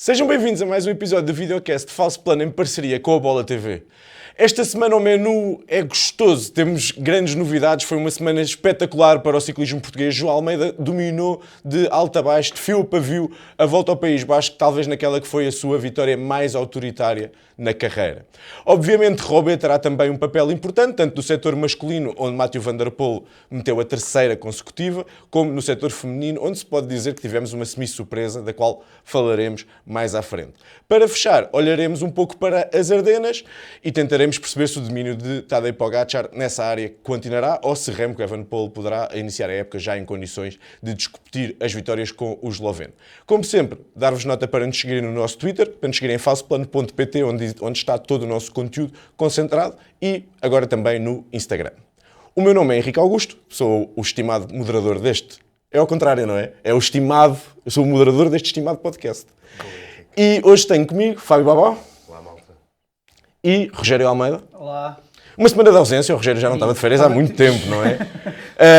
Sejam bem-vindos a mais um episódio do videocast de Falso Plano em parceria com a Bola TV. Esta semana o menu é gostoso, temos grandes novidades, foi uma semana espetacular para o ciclismo português. João Almeida dominou de alto a baixo, de fio a pavio, a volta ao País Basco, talvez naquela que foi a sua vitória mais autoritária na carreira. Obviamente, Robé terá também um papel importante, tanto no setor masculino, onde Mathieu Van Der Poel meteu a terceira consecutiva, como no setor feminino, onde se pode dizer que tivemos uma semi-surpresa, da qual falaremos mais à frente. Para fechar, olharemos um pouco para as Ardenas e tentaremos perceber se o domínio de Tadej Pogačar nessa área continuará ou se Remco Evenepoel poderá iniciar a época já em condições de discutir as vitórias com o esloveno. Como sempre, dar-vos nota para nos seguirem no nosso Twitter, para nos seguirem em falsoplano.pt, onde está todo o nosso conteúdo concentrado, e agora também no Instagram. O meu nome é Henrique Augusto, sou o estimado moderador deste. É ao contrário, não é? É o estimado, eu sou o moderador deste estimado podcast. E hoje tenho comigo Fábio Babó. Olá, malta. E Rogério Almeida. Olá. Uma semana de ausência, o Rogério já não estava de férias há muito tempo, não é?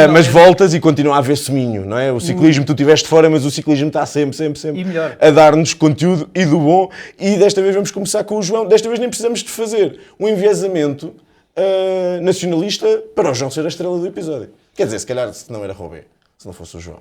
Mas voltas e continua a haver suminho, não é? O ciclismo, tu estiveste fora, mas o ciclismo está sempre E melhor. a dar-nos conteúdo e do bom. E desta vez vamos começar com o João. Desta vez nem precisamos de fazer um enviesamento nacionalista para o João ser a estrela do episódio. Quer dizer, se calhar se não era Robé, se não fosse o João.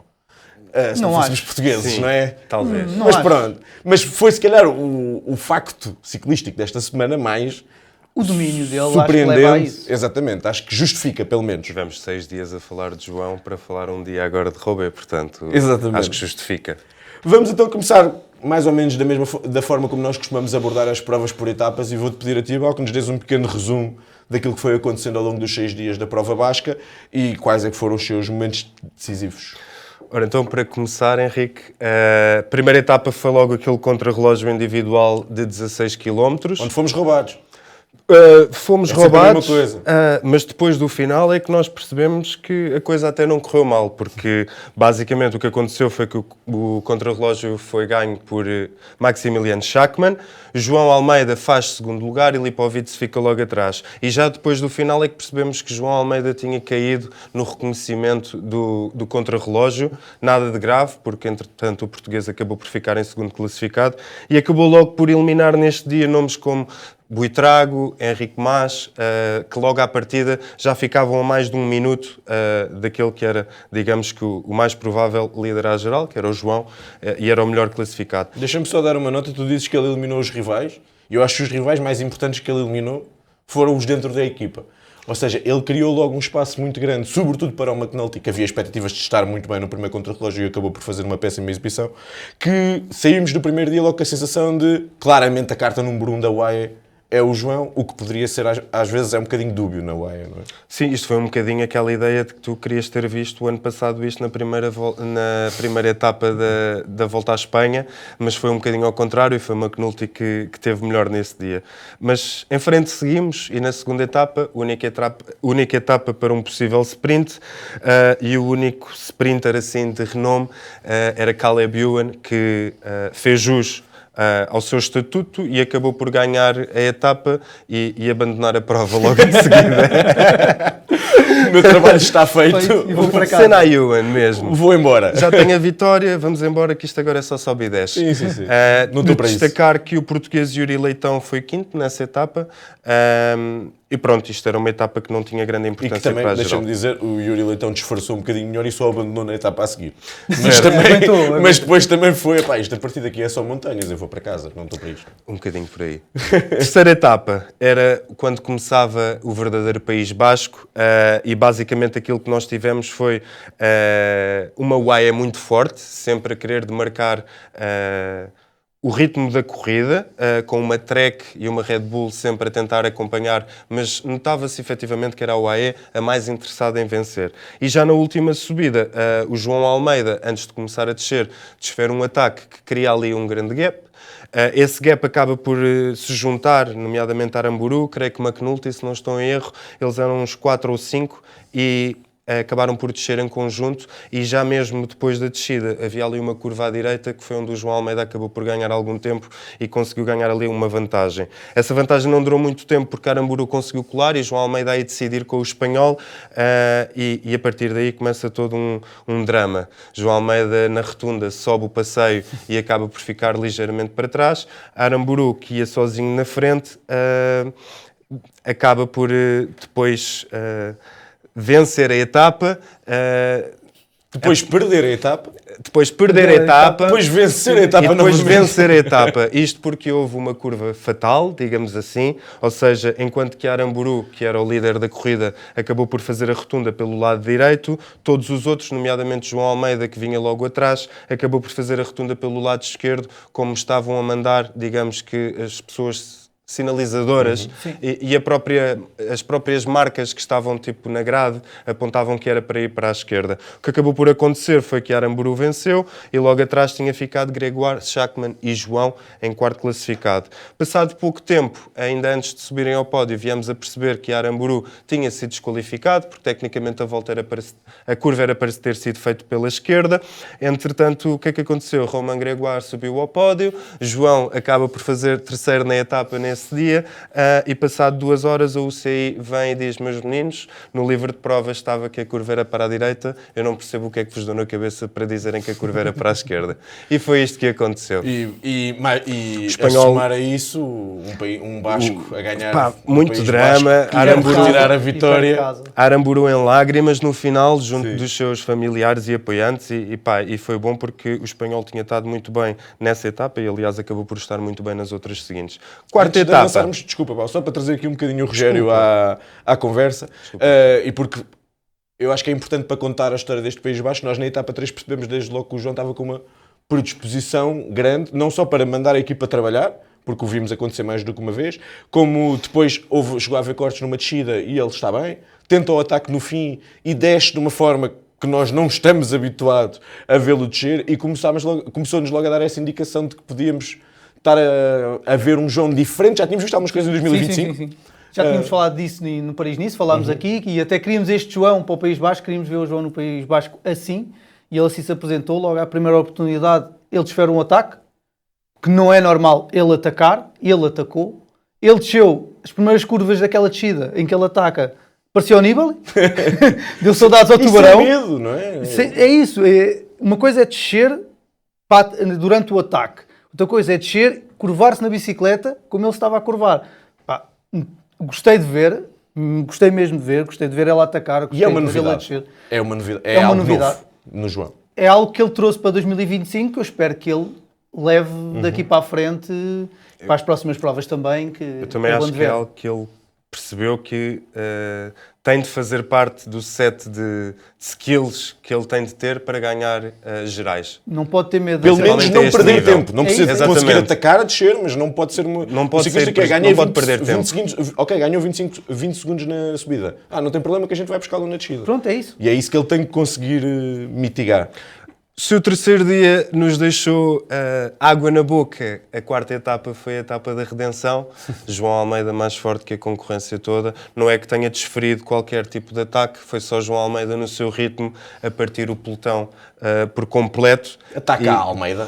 Se não fôssemos portugueses, Sim, não é? talvez. Mas pronto. Mas foi se calhar o facto ciclístico desta semana mais O domínio dele acho que surpreendente. leva a isso. Exatamente, acho que justifica, pelo menos. Tivemos 6 dias a falar de João para falar um dia agora de Robé, portanto, Exatamente. acho que justifica. Vamos então começar mais ou menos da forma como nós costumamos abordar as provas por etapas, e vou-te pedir a ti, Abel, que nos dês um pequeno resumo daquilo que foi acontecendo ao longo dos 6 dias da prova basca e quais é que foram os seus momentos decisivos. Ora, então, para começar, Henrique, a primeira etapa foi logo aquele contrarrelógio individual de 16 km. Onde fomos roubados. Fomos É sempre a roubados, mesma coisa. mas depois do final é que nós percebemos que a coisa até não correu mal, porque basicamente o que aconteceu foi que o contrarrelógio foi ganho por Maximilian Schachmann, João Almeida faz segundo lugar e Lipovic fica logo atrás. E já depois do final é que percebemos que João Almeida tinha caído no reconhecimento do contrarrelógio, nada de grave, porque entretanto o português acabou por ficar em segundo classificado e acabou logo por eliminar neste dia nomes como Buitrago, Henrique Mas, que logo à partida já ficavam a mais de um minuto daquele que era, digamos que o mais provável líder à geral, que era o João, e era o melhor classificado. Deixa-me só dar uma nota, tu dizes que ele eliminou os rivais, e eu acho que os rivais mais importantes que ele eliminou foram os dentro da equipa. Ou seja, ele criou logo um espaço muito grande, sobretudo para o McNulty, que havia expectativas de estar muito bem no primeiro contrarrelógio e acabou por fazer uma péssima exibição, que saímos do primeiro dia logo com a sensação de, claramente, a carta número 1 da UAE é o João, o que poderia ser, às vezes, é um bocadinho dúbio na UAE, não é? Sim, isto foi um bocadinho aquela ideia de que tu querias ter visto o ano passado isto na primeira etapa da Volta à Espanha, mas foi um bocadinho ao contrário e foi o McNulty que teve melhor nesse dia. Mas em frente seguimos e na segunda etapa, única etapa para um possível sprint, e o único sprinter assim de renome era Caleb Ewan, que fez jus ao seu estatuto e acabou por ganhar a etapa e abandonar a prova logo de seguida. O meu trabalho está feito, E vou para casa. Senna Ewan mesmo. vou embora. Já tenho a vitória, vamos embora que isto agora é só sobe e desce. Sim. Não De estou para isso. destacar que o português Yuri Leitão foi quinto nessa etapa, e pronto, isto era uma etapa que não tinha grande E importância que também, para a geral. deixa-me dizer, o Yuri Leitão disfarçou um bocadinho melhor e só abandonou na etapa a seguir. Aguentou. Mas depois também foi, pá, isto a partir daqui é só montanhas, eu vou para casa, não estou para isto. Um bocadinho por aí. Terceira etapa era quando começava o verdadeiro País Basco, e basicamente aquilo que nós tivemos foi uma UAE muito forte, sempre a querer demarcar o ritmo da corrida, com uma Trek e uma Red Bull sempre a tentar acompanhar, mas notava-se efetivamente que era a UAE a mais interessada em vencer. E já na última subida, o João Almeida, antes de começar a descer, desfere um ataque que cria ali um grande gap. Esse gap acaba por se juntar, nomeadamente Aramburu, creio que McNulty, se não estou em erro, eles eram uns 4 ou 5, e acabaram por descer em conjunto e já mesmo depois da descida havia ali uma curva à direita que foi onde o João Almeida acabou por ganhar algum tempo e conseguiu ganhar ali uma vantagem. Essa vantagem não durou muito tempo porque Aramburu conseguiu colar e João Almeida aí decidir com o espanhol e a partir daí começa todo um drama. João Almeida na rotunda sobe o passeio e acaba por ficar ligeiramente para trás. Aramburu, que ia sozinho na frente, acaba por depois vencer a etapa, Depois perder a etapa. depois perder a etapa, Depois vencer a etapa e depois novamente. vencer a etapa. Isto porque houve uma curva fatal, digamos assim, ou seja, enquanto que Aramburu, que era o líder da corrida, acabou por fazer a rotunda pelo lado direito, todos os outros, nomeadamente João Almeida, que vinha logo atrás, acabou por fazer a rotunda pelo lado esquerdo, como estavam a mandar, digamos que as pessoas sinalizadoras e as próprias marcas que estavam tipo na grade apontavam que era para ir para a esquerda. O que acabou por acontecer foi que Aramburu venceu e logo atrás tinha ficado Gregoire, Schachmann e João em quarto classificado. Passado pouco tempo, ainda antes de subirem ao pódio, viemos a perceber que Aramburu tinha sido desqualificado, porque tecnicamente a curva era para ter sido feita pela esquerda. Entretanto, o que é que aconteceu? Romain Gregoire subiu ao pódio, João acaba por fazer terceiro na etapa nesse dia e passado 2 horas a UCI vem e diz: meus meninos, no livro de provas estava que a curva era para a direita, eu não percebo o que é que vos deu na cabeça para dizerem que a curva era para a esquerda. E foi isto que aconteceu. E espanhol- a somar a isso, um Basco a ganhar. Pá, um muito país drama, Basco, Aramburu- a retirar a E vitória. para casa. Aramburu em lágrimas no final, junto dos seus familiares e apoiantes, e foi bom porque o espanhol tinha estado muito bem nessa etapa e, aliás, acabou por estar muito bem nas outras seguintes. Quarta Antes de etapa. avançarmos, desculpa, Paulo, só para trazer aqui um bocadinho o Rogério à conversa, e porque eu acho que é importante para contar a história deste País Basco, nós na etapa 3 percebemos desde logo que o João estava com uma predisposição grande, não só para mandar a equipa trabalhar, porque o vimos acontecer mais do que uma vez, como depois chegou a haver cortes numa descida e ele está bem, tenta o ataque no fim e desce de uma forma que nós não estamos habituados a vê-lo descer e começou-nos logo a dar essa indicação de que podíamos estar a ver um João diferente. Já tínhamos visto algumas coisas em 2025. Sim. Já tínhamos falado disso no Paris-Nice, falámos aqui e até queríamos este João para o País Basco, queríamos ver o João no País Basco assim, e ele assim se apresentou. Logo à primeira oportunidade ele desfere um ataque, que não é normal ele atacar, ele atacou, ele desceu as primeiras curvas daquela descida em que ele ataca, parecia o Nibali, deu saudades ao tubarão. Isso é medo, não é? É isso, uma coisa é descer durante o ataque, outra coisa é descer, curvar-se na bicicleta como ele estava a curvar. Pá, gostei de ver, gostei mesmo de ver, gostei de ver ele atacar. E é uma gostei de ver ele a novidade. descer. É uma novidade. É uma algo novidade. novo no João. É algo que ele trouxe para 2025, que eu espero que ele leve daqui para a frente, para as próximas provas também. Que Eu também acho que é algo que ele percebeu que tem de fazer parte do set de skills que ele tem de ter para ganhar gerais. Não pode ter medo. Pelo de menos Principalmente não a este perder nível. tempo. Não É precisa isso. conseguir Exatamente. atacar a descer, mas não pode ser uma... Não pode ciclista ser- que ganha não pode perder 20 tempo. segundos. Ok, ganhou 20 segundos na subida. Não tem problema que a gente vai buscá-lo na descida. Pronto, é isso. E é isso que ele tem que conseguir mitigar. Se o terceiro dia nos deixou água na boca, a quarta etapa foi a etapa da redenção. João Almeida mais forte que a concorrência toda. Não é que tenha desferido qualquer tipo de ataque, foi só João Almeida no seu ritmo a partir o pelotão por completo. Ataca a Almeida.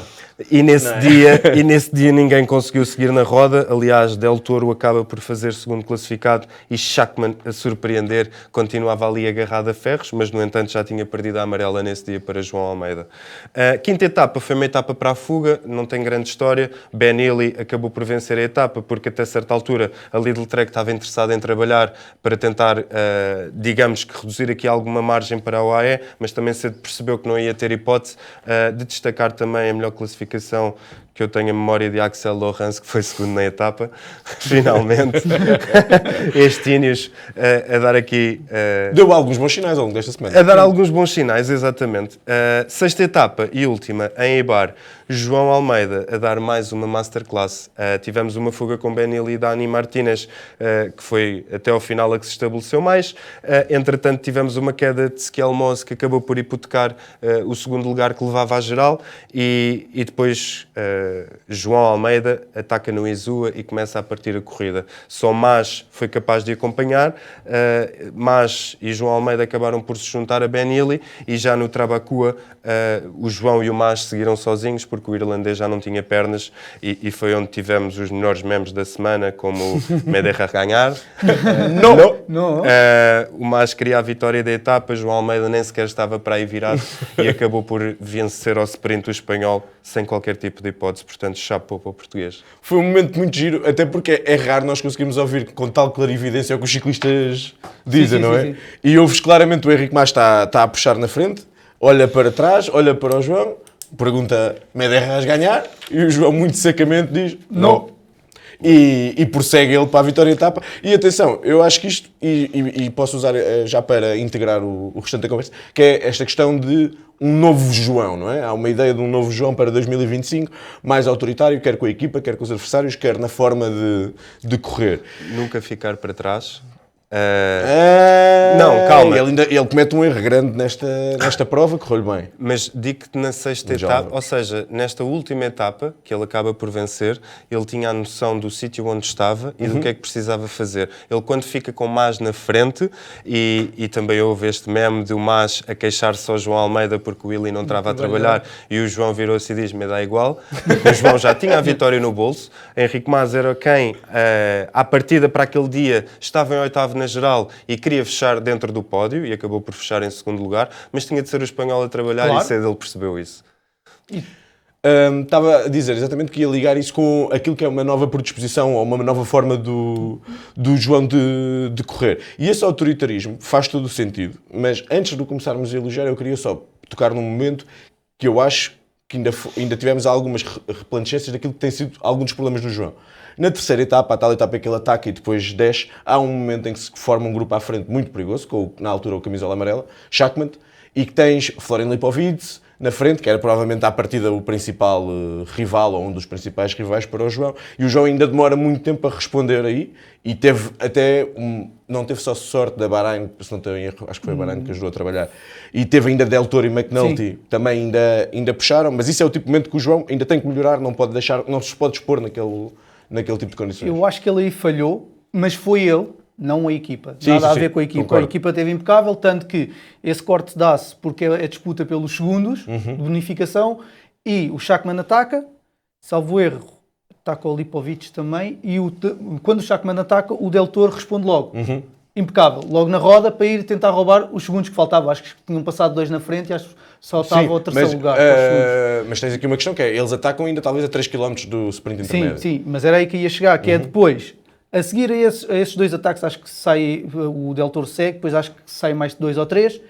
E nesse dia ninguém conseguiu seguir na roda. Aliás, Del Toro acaba por fazer segundo classificado e Schachmann, a surpreender, continuava ali agarrado a ferros, mas no entanto já tinha perdido a amarela nesse dia para João Almeida. A quinta etapa foi uma etapa para a fuga, não tem grande história. Ben Healy acabou por vencer a etapa porque até certa altura a Lidl Trek estava interessada em trabalhar para tentar, digamos que reduzir aqui alguma margem para a UAE, mas também cedo percebeu que não ia ter hipótese de destacar também a melhor classificação que eu tenho a memória de Axel Lorenz, que foi segundo na etapa, finalmente. Este Ineos a dar aqui... Deu alguns bons sinais ao longo desta semana. A dar alguns bons sinais, exatamente. Sexta etapa e última, em Eibar, João Almeida a dar mais uma masterclass. Tivemos uma fuga com Benil e Dani Martínez, que foi até ao final a que se estabeleceu mais. Entretanto, tivemos uma queda de Ezequiel Moss, que acabou por hipotecar o segundo lugar que levava à geral. E depois João Almeida ataca no Izua e começa a partir a corrida. Só Mas foi capaz de acompanhar. Mas e João Almeida acabaram por se juntar a Benili, e já no Trabacua o João e o Mas seguiram sozinhos porque o irlandês já não tinha pernas, e foi onde tivemos os melhores memes da semana, como o Me deja ganhar. Não. O Mas queria a vitória da etapa, João Almeida nem sequer estava para aí virado e acabou por vencer ao sprint o espanhol sem qualquer tipo de hipótese, portanto chapou para o português. Foi um momento muito giro, até porque é raro nós conseguirmos ouvir com tal clarividência o que os ciclistas dizem, Sim, não é? sim. E ouves claramente o Henrique Mas está a puxar na frente, olha para trás, olha para o João, pergunta, me deixas ganhar? E o João muito secamente diz, não. E prossegue ele para a vitória da etapa. E atenção, eu acho que isto, e posso usar já para integrar o restante da conversa, que é esta questão de um novo João, não é? Há uma ideia de um novo João para 2025, mais autoritário, quer com a equipa, quer com os adversários, quer na forma de correr. Nunca ficar para trás. Não, calma. Ele comete um erro grande nesta prova, correu-lhe bem. Mas digo-te na sexta Já etapa, não. ou seja, nesta última etapa, que ele acaba por vencer, ele tinha a noção do sítio onde estava e do que é que precisava fazer. Ele, quando fica com o Mas na frente, e também houve este meme de o Mas a queixar-se ao João Almeida porque o Willy não estava a trabalhar, e o João virou-se e diz, me dá igual. O João já tinha a vitória no bolso. Henrique Mas era quem, à partida para aquele dia, estava em oitavo na geral e queria fechar dentro do pódio, e acabou por fechar em segundo lugar, mas tinha de ser o espanhol a trabalhar, Claro. e cedo ele percebeu isso. Estava a dizer exatamente que ia ligar isso com aquilo que é uma nova predisposição ou uma nova forma do João de correr. E esse autoritarismo faz todo o sentido. Mas antes de começarmos a elogiar, eu queria só tocar num momento que eu acho que ainda tivemos algumas replanescências daquilo que tem sido alguns dos problemas do João. Na terceira etapa, a tal etapa em que ele ataca e depois desce, há um momento em que se forma um grupo à frente muito perigoso, com na altura o camisola amarela, Schachmann, e que tens Florin Lipovic na frente, que era provavelmente à partida o principal rival, ou um dos principais rivais para o João, e o João ainda demora muito tempo a responder aí, e teve até, não teve só sorte da Bahrein, se não tenho erro, acho que foi a Bahrein que ajudou a trabalhar, e teve ainda Del Toro e McNulty, também ainda puxaram, mas isso é o tipo de momento que o João ainda tem que melhorar, não se pode expor naquele tipo de condições. Eu acho que ele aí falhou, mas foi ele, não a equipa. Sim, Nada sim, a ver sim, com a equipa. concordo. A equipa teve impecável, tanto que esse corte dá-se porque é a disputa pelos segundos de bonificação, e o Schachmann ataca, salvo erro, ataca o Lipovic também, e quando o Schachmann ataca, o Del Toro responde logo. Impecável. Logo na roda para ir tentar roubar os segundos que faltavam. Acho que tinham passado 2 na frente e acho que só estava o terceiro lugar. Mas tens aqui uma questão que é, eles atacam ainda talvez a 3 km do sprint intermédio. Sim, mas era aí que ia chegar, que é depois, a seguir a esses 2 ataques, acho que sai, o Del Toro segue, depois acho que sai mais de 2 ou 3,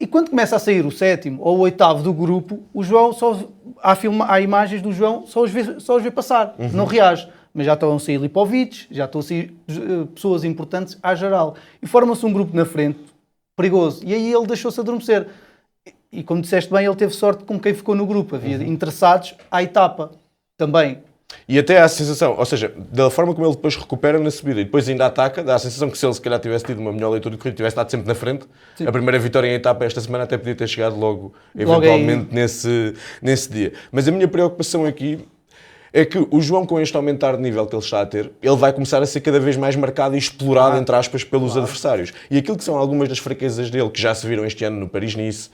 e quando começa a sair o 7º ou o 8º do grupo, o João há imagens do João, só os vê passar, não reage. Mas já estão a sair Lipovic, já estão a sair pessoas importantes à geral. E forma-se um grupo na frente, perigoso. E aí ele deixou-se adormecer. E como disseste bem, ele teve sorte com quem ficou no grupo. Havia interessados à etapa também. E até há a sensação, ou seja, da forma como ele depois recupera na subida e depois ainda ataca, dá a sensação que se ele se calhar tivesse tido uma melhor leitura de corrida, tivesse estado sempre na frente, a primeira vitória em etapa esta semana até podia ter chegado logo eventualmente nesse dia. Mas a minha preocupação aqui é que o João, com este aumentar de nível que ele está a ter, ele vai começar a ser cada vez mais marcado e explorado, entre aspas, pelos adversários. E aquilo que são algumas das fraquezas dele, que já se viram este ano no Paris-Nice,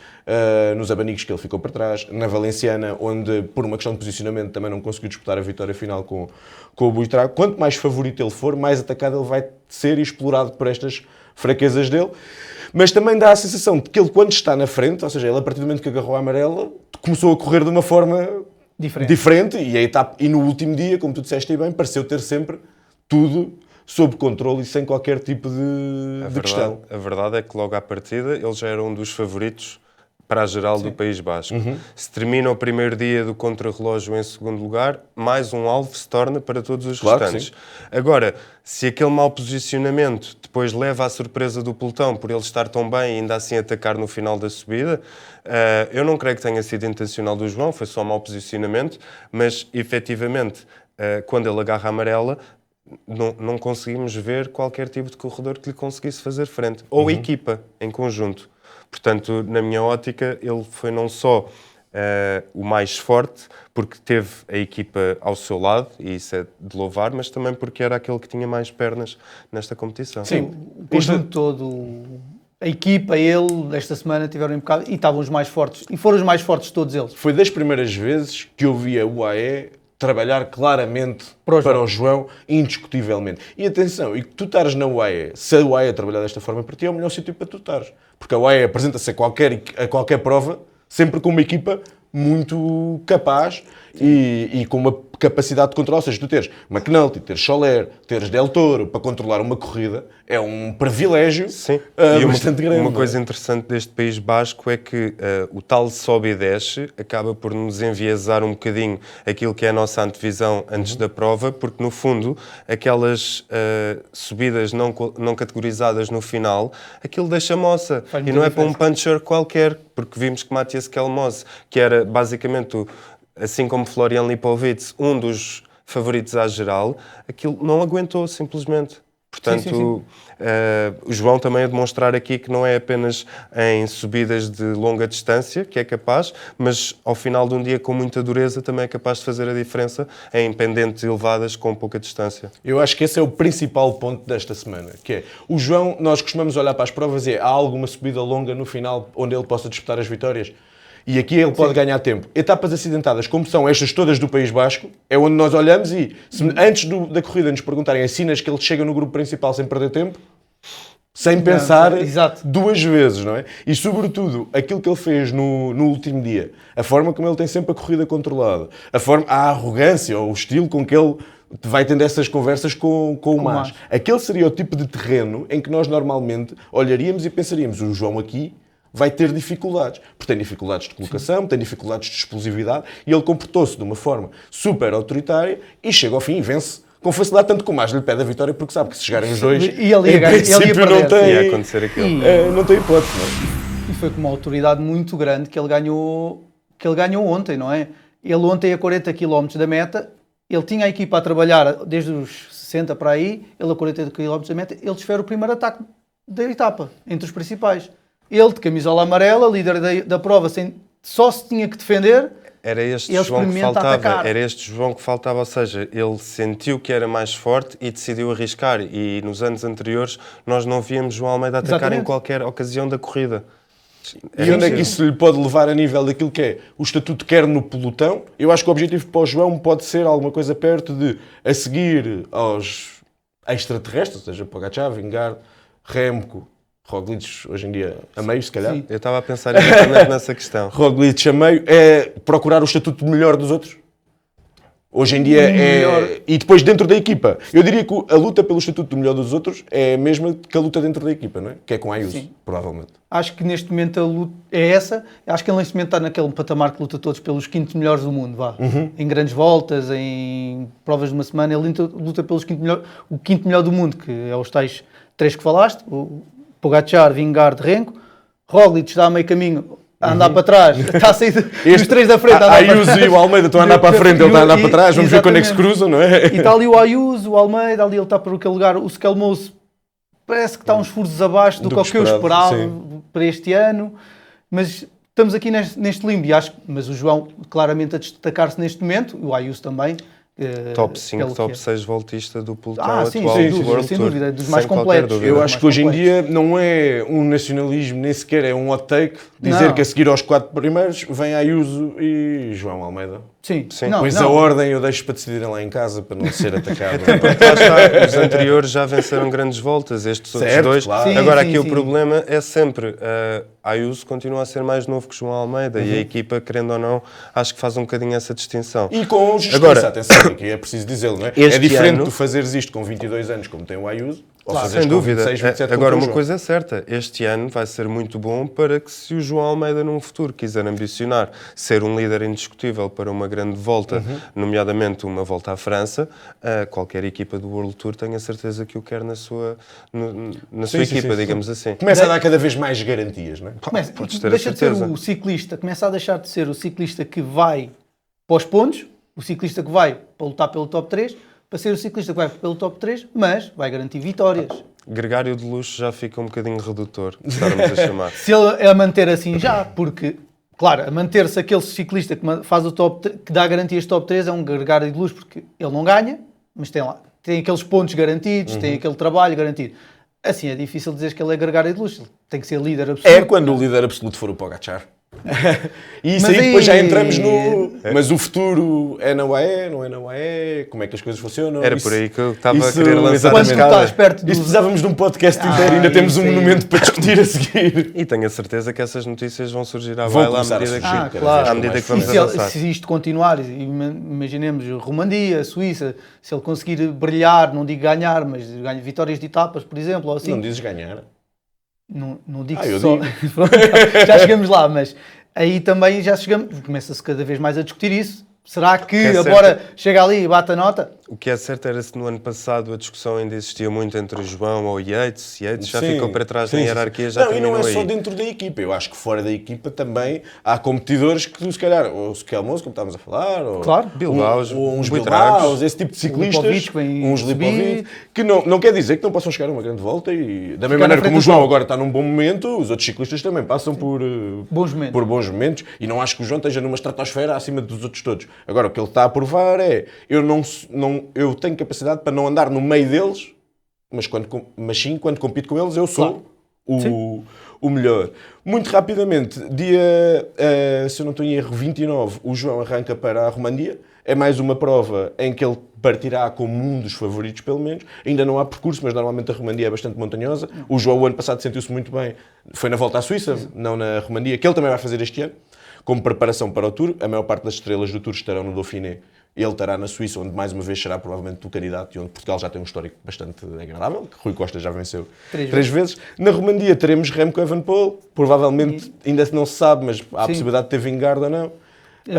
nos abanicos que ele ficou para trás, na Valenciana, onde, por uma questão de posicionamento, também não conseguiu disputar a vitória final com o Buitrago. Quanto mais favorito ele for, mais atacado ele vai ser e explorado por estas fraquezas dele. Mas também dá a sensação de que ele, quando está na frente, ou seja, ele a partir do momento que agarrou a amarela, começou a correr de uma forma diferente, e no último dia, como tu disseste aí bem, pareceu ter sempre tudo sob controle e sem qualquer tipo de questão. A verdade é que logo à partida ele já era um dos favoritos para a geral do País Basco. Se termina o primeiro dia do contrarrelógio em segundo lugar, mais um alvo se torna para todos os restantes. Agora, se aquele mau posicionamento depois leva à surpresa do pelotão por ele estar tão bem e ainda assim atacar no final da subida, eu não creio que tenha sido intencional do João, foi só mau posicionamento, mas efetivamente, quando ele agarra a amarela, não conseguimos ver qualquer tipo de corredor que lhe conseguisse fazer frente. Ou a equipa, em conjunto. Portanto, na minha ótica, ele foi não só o mais forte, porque teve a equipa ao seu lado, e isso é de louvar, mas também porque era aquele que tinha mais pernas nesta competição. Sim, o conjunto todo, a equipa, ele, esta semana tiveram impecável e estavam os mais fortes. E foram os mais fortes de todos eles. Foi das primeiras vezes que eu vi a UAE trabalhar claramente para o João, indiscutivelmente. E atenção, e tu estares na UAE, se a UAE trabalhar desta forma para ti, é o melhor sítio para tu estares. Porque a UAE apresenta-se a qualquer prova, sempre com uma equipa muito capaz e com uma capacidade de controle. Ou seja, tu teres McNulty, teres Soler, teres Del Toro para controlar uma corrida, é um privilégio bastante grande. Uma coisa interessante deste País Basco é que o tal sobe e desce acaba por nos enviesar um bocadinho aquilo que é a nossa antevisão antes da prova, porque no fundo aquelas subidas não categorizadas no final, aquilo deixa moça. E não é para um puncher qualquer, porque vimos que Matthias Kelmose, que era basicamente assim como Florian Lipovitz, um dos favoritos à geral, aquilo não aguentou simplesmente. Portanto, o João também a demonstrar aqui que não é apenas em subidas de longa distância que é capaz, mas ao final de um dia com muita dureza também é capaz de fazer a diferença em pendentes elevadas com pouca distância. Eu acho que esse é o principal ponto desta semana, que é o João, nós costumamos olhar para as provas e há alguma subida longa no final onde ele possa disputar as vitórias? E aqui ele pode ganhar tempo. Etapas acidentadas, como são estas todas do País Basco, é onde nós olhamos e, se antes da corrida nos perguntarem assinas que ele chega no grupo principal sem perder tempo, sem pensar duas vezes, não é? E, sobretudo, aquilo que ele fez no último dia, a forma como ele tem sempre a corrida controlada, a arrogância ou o estilo com que ele vai tendo essas conversas com o Mas. Aquele seria o tipo de terreno em que nós normalmente olharíamos e pensaríamos, o João aqui vai ter dificuldades, porque tem dificuldades de colocação, tem dificuldades de explosividade, e ele comportou-se de uma forma super autoritária e chega ao fim e vence com facilidade, tanto que o Mais lhe pede a vitória porque sabe que se chegarem os dois, e ele em princípio não tem, ia acontecer aquilo. Não tem hipótese. Não? E foi com uma autoridade muito grande que ele ganhou ontem, não é? Ele ontem a 40 km da meta, ele tinha a equipa a trabalhar desde os 60 para aí, ele a 40 km da meta, ele desfere o primeiro ataque da etapa, entre os principais. Ele, de camisola amarela, líder da prova, só se tinha que defender. Era este João que faltava. Era este João que faltava, ou seja, ele sentiu que era mais forte e decidiu arriscar. E nos anos anteriores nós não víamos João Almeida atacar em qualquer ocasião da corrida. E onde é que isso lhe pode levar a nível daquilo que é o estatuto quer no pelotão? Eu acho que o objetivo para o João pode ser alguma coisa perto de, a seguir aos extraterrestres, ou seja, Pogačar, Vingegaard, Remco, Roglic, hoje em dia, a meio, se calhar. Sim. Eu estava a pensar exatamente nessa questão. Roglic a meio é procurar o estatuto melhor dos outros? Hoje em dia é... E depois dentro da equipa. Eu diria que a luta pelo estatuto do melhor dos outros é a mesma que a luta dentro da equipa, não é? Que é com a Ayuso, provavelmente. Acho que neste momento a luta é essa. Acho que ele neste momento está naquele patamar que luta todos pelos quintos melhores do mundo, vá. Em grandes voltas, em provas de uma semana, ele luta pelos o quinto melhor do mundo, que é os tais três que falaste, o Pogačar, Vingegaard, Renko. Roglic dá meio caminho a andar para trás, está a sair dos três da frente. A Ayuso e o Almeida estão a andar para a frente, ele está a andar para trás, vamos ver quando é que se cruzam, não é? E está ali o Ayuso, o Almeida, ali ele está por aquele lugar, o Skelmose parece que está uns furos abaixo do que eu esperava para este ano, mas estamos aqui neste limbo, e acho, mas o João claramente a destacar-se neste momento, o Ayuso também. Top 5, top 6 voltista do pelotão atual sem dúvida, dos mais completos. Eu acho que hoje em dia não é um nacionalismo, nem sequer é um hot take, dizer que a seguir aos 4 primeiros vem Ayuso e João Almeida. Sim. Pois a ordem eu deixo para decidirem lá em casa, para não ser atacado. Porque lá está, os anteriores já venceram grandes voltas, estes outros dois. Claro. Agora aqui o problema é sempre, Ayuso continua a ser mais novo que João Almeida e a equipa, querendo ou não, acho que faz um bocadinho essa distinção. E com justiça, atenção, que é preciso dizê-lo, não é? É diferente tu fazeres isto com 22 anos, como tem o Ayuso, Ou Claro. fazes Sem com dúvida. 26, 27 Agora, como o uma João. coisa é certa, este ano vai ser muito bom para que, se o João Almeida num futuro quiser ambicionar ser um líder indiscutível para uma grande volta, nomeadamente uma volta à França, qualquer equipa do World Tour tenha certeza que o quer na sua Sim, sim, equipa, sim. digamos assim. Começa a dar cada vez mais garantias, não é? Podes ter a deixa de ser certeza. o ciclista, começa a deixar de ser o ciclista que vai para os pontos, o ciclista que vai para lutar pelo top 3, para ser o ciclista que vai pelo top 3, mas vai garantir vitórias. Gregário de luxo já fica um bocadinho redutor, estarmos a chamar. Se ele é a manter assim já, porque, claro, a manter-se aquele ciclista que faz o que dá garantias de top 3 é um gregário de luxo, porque ele não ganha, mas tem lá, tem aqueles pontos garantidos, tem aquele trabalho garantido. Assim, é difícil dizer que ele é gregário de luxo, ele tem que ser líder absoluto. É quando o líder absoluto for o Pogacar. E isso Mas aí depois já aí- entramos no... Mas o futuro é na UAE, não é na UAE? Como é que as coisas funcionam? Era Isso- por aí que eu estava a isso- querer lançar a Quando tu escada. estás perto do... Isso precisávamos de um podcast inteiro, ainda temos um isso aí. monumento para discutir a seguir. E tenho a certeza que essas notícias vão surgir à Vão baila à começar a medida surgir que... cada claro. vez com À medida mais que vamos E frequência. avançar. se isto continuar, imaginemos Romandia, Suíça, se ele conseguir brilhar, não digo ganhar, mas ganhar vitórias de etapas, por exemplo, ou assim, Não dizes ganhar. não digo eu só. digo. Pronto, já chegamos lá, mas aí também já chegamos, começa-se cada vez mais a discutir isso. Será que é certo. agora chega ali e bate a nota? O que é certo era se no ano passado a discussão ainda existia muito entre o João ou o Yates. Yates já Sim, ficou para trás sim, na sim. hierarquia, já Não, e terminou não é aí. só dentro da equipa. Eu acho que fora da equipa também há competidores que, se calhar, ou o Skelmos, como estávamos a falar, ou, Claro. Bilbaos, ou uns Buitragos. Bilbaos, esse tipo de ciclistas, Lipovic, que vem uns subir. Lipovic, que não quer dizer que não possam chegar a uma grande volta e, da mesma na maneira frente como o do João sol. agora está num bom momento, os outros ciclistas também passam por Bons momentos. por bons momentos, e não acho que o João esteja numa estratosfera acima dos outros todos. Agora, o que ele está a provar é, eu tenho capacidade para não andar no meio deles, mas sim, quando compito com eles, eu sou o melhor. Muito rapidamente, se eu não estou em erro, 29, o João arranca para a Romandia. É mais uma prova em que ele partirá como um dos favoritos, pelo menos. Ainda não há percurso, mas normalmente a Romandia é bastante montanhosa. O João, o ano passado, sentiu-se muito bem. Foi na volta à Suíça, não na Romandia, que ele também vai fazer este ano, como preparação para o Tour. A maior parte das estrelas do Tour estarão no Dauphiné. Ele estará na Suíça, onde mais uma vez será provavelmente o candidato e onde Portugal já tem um histórico bastante agradável, que Rui Costa já venceu três vezes. Na Romandia teremos Remco Evenepoel, provavelmente ainda não se sabe, mas há a possibilidade de ter Vingegaard ou não.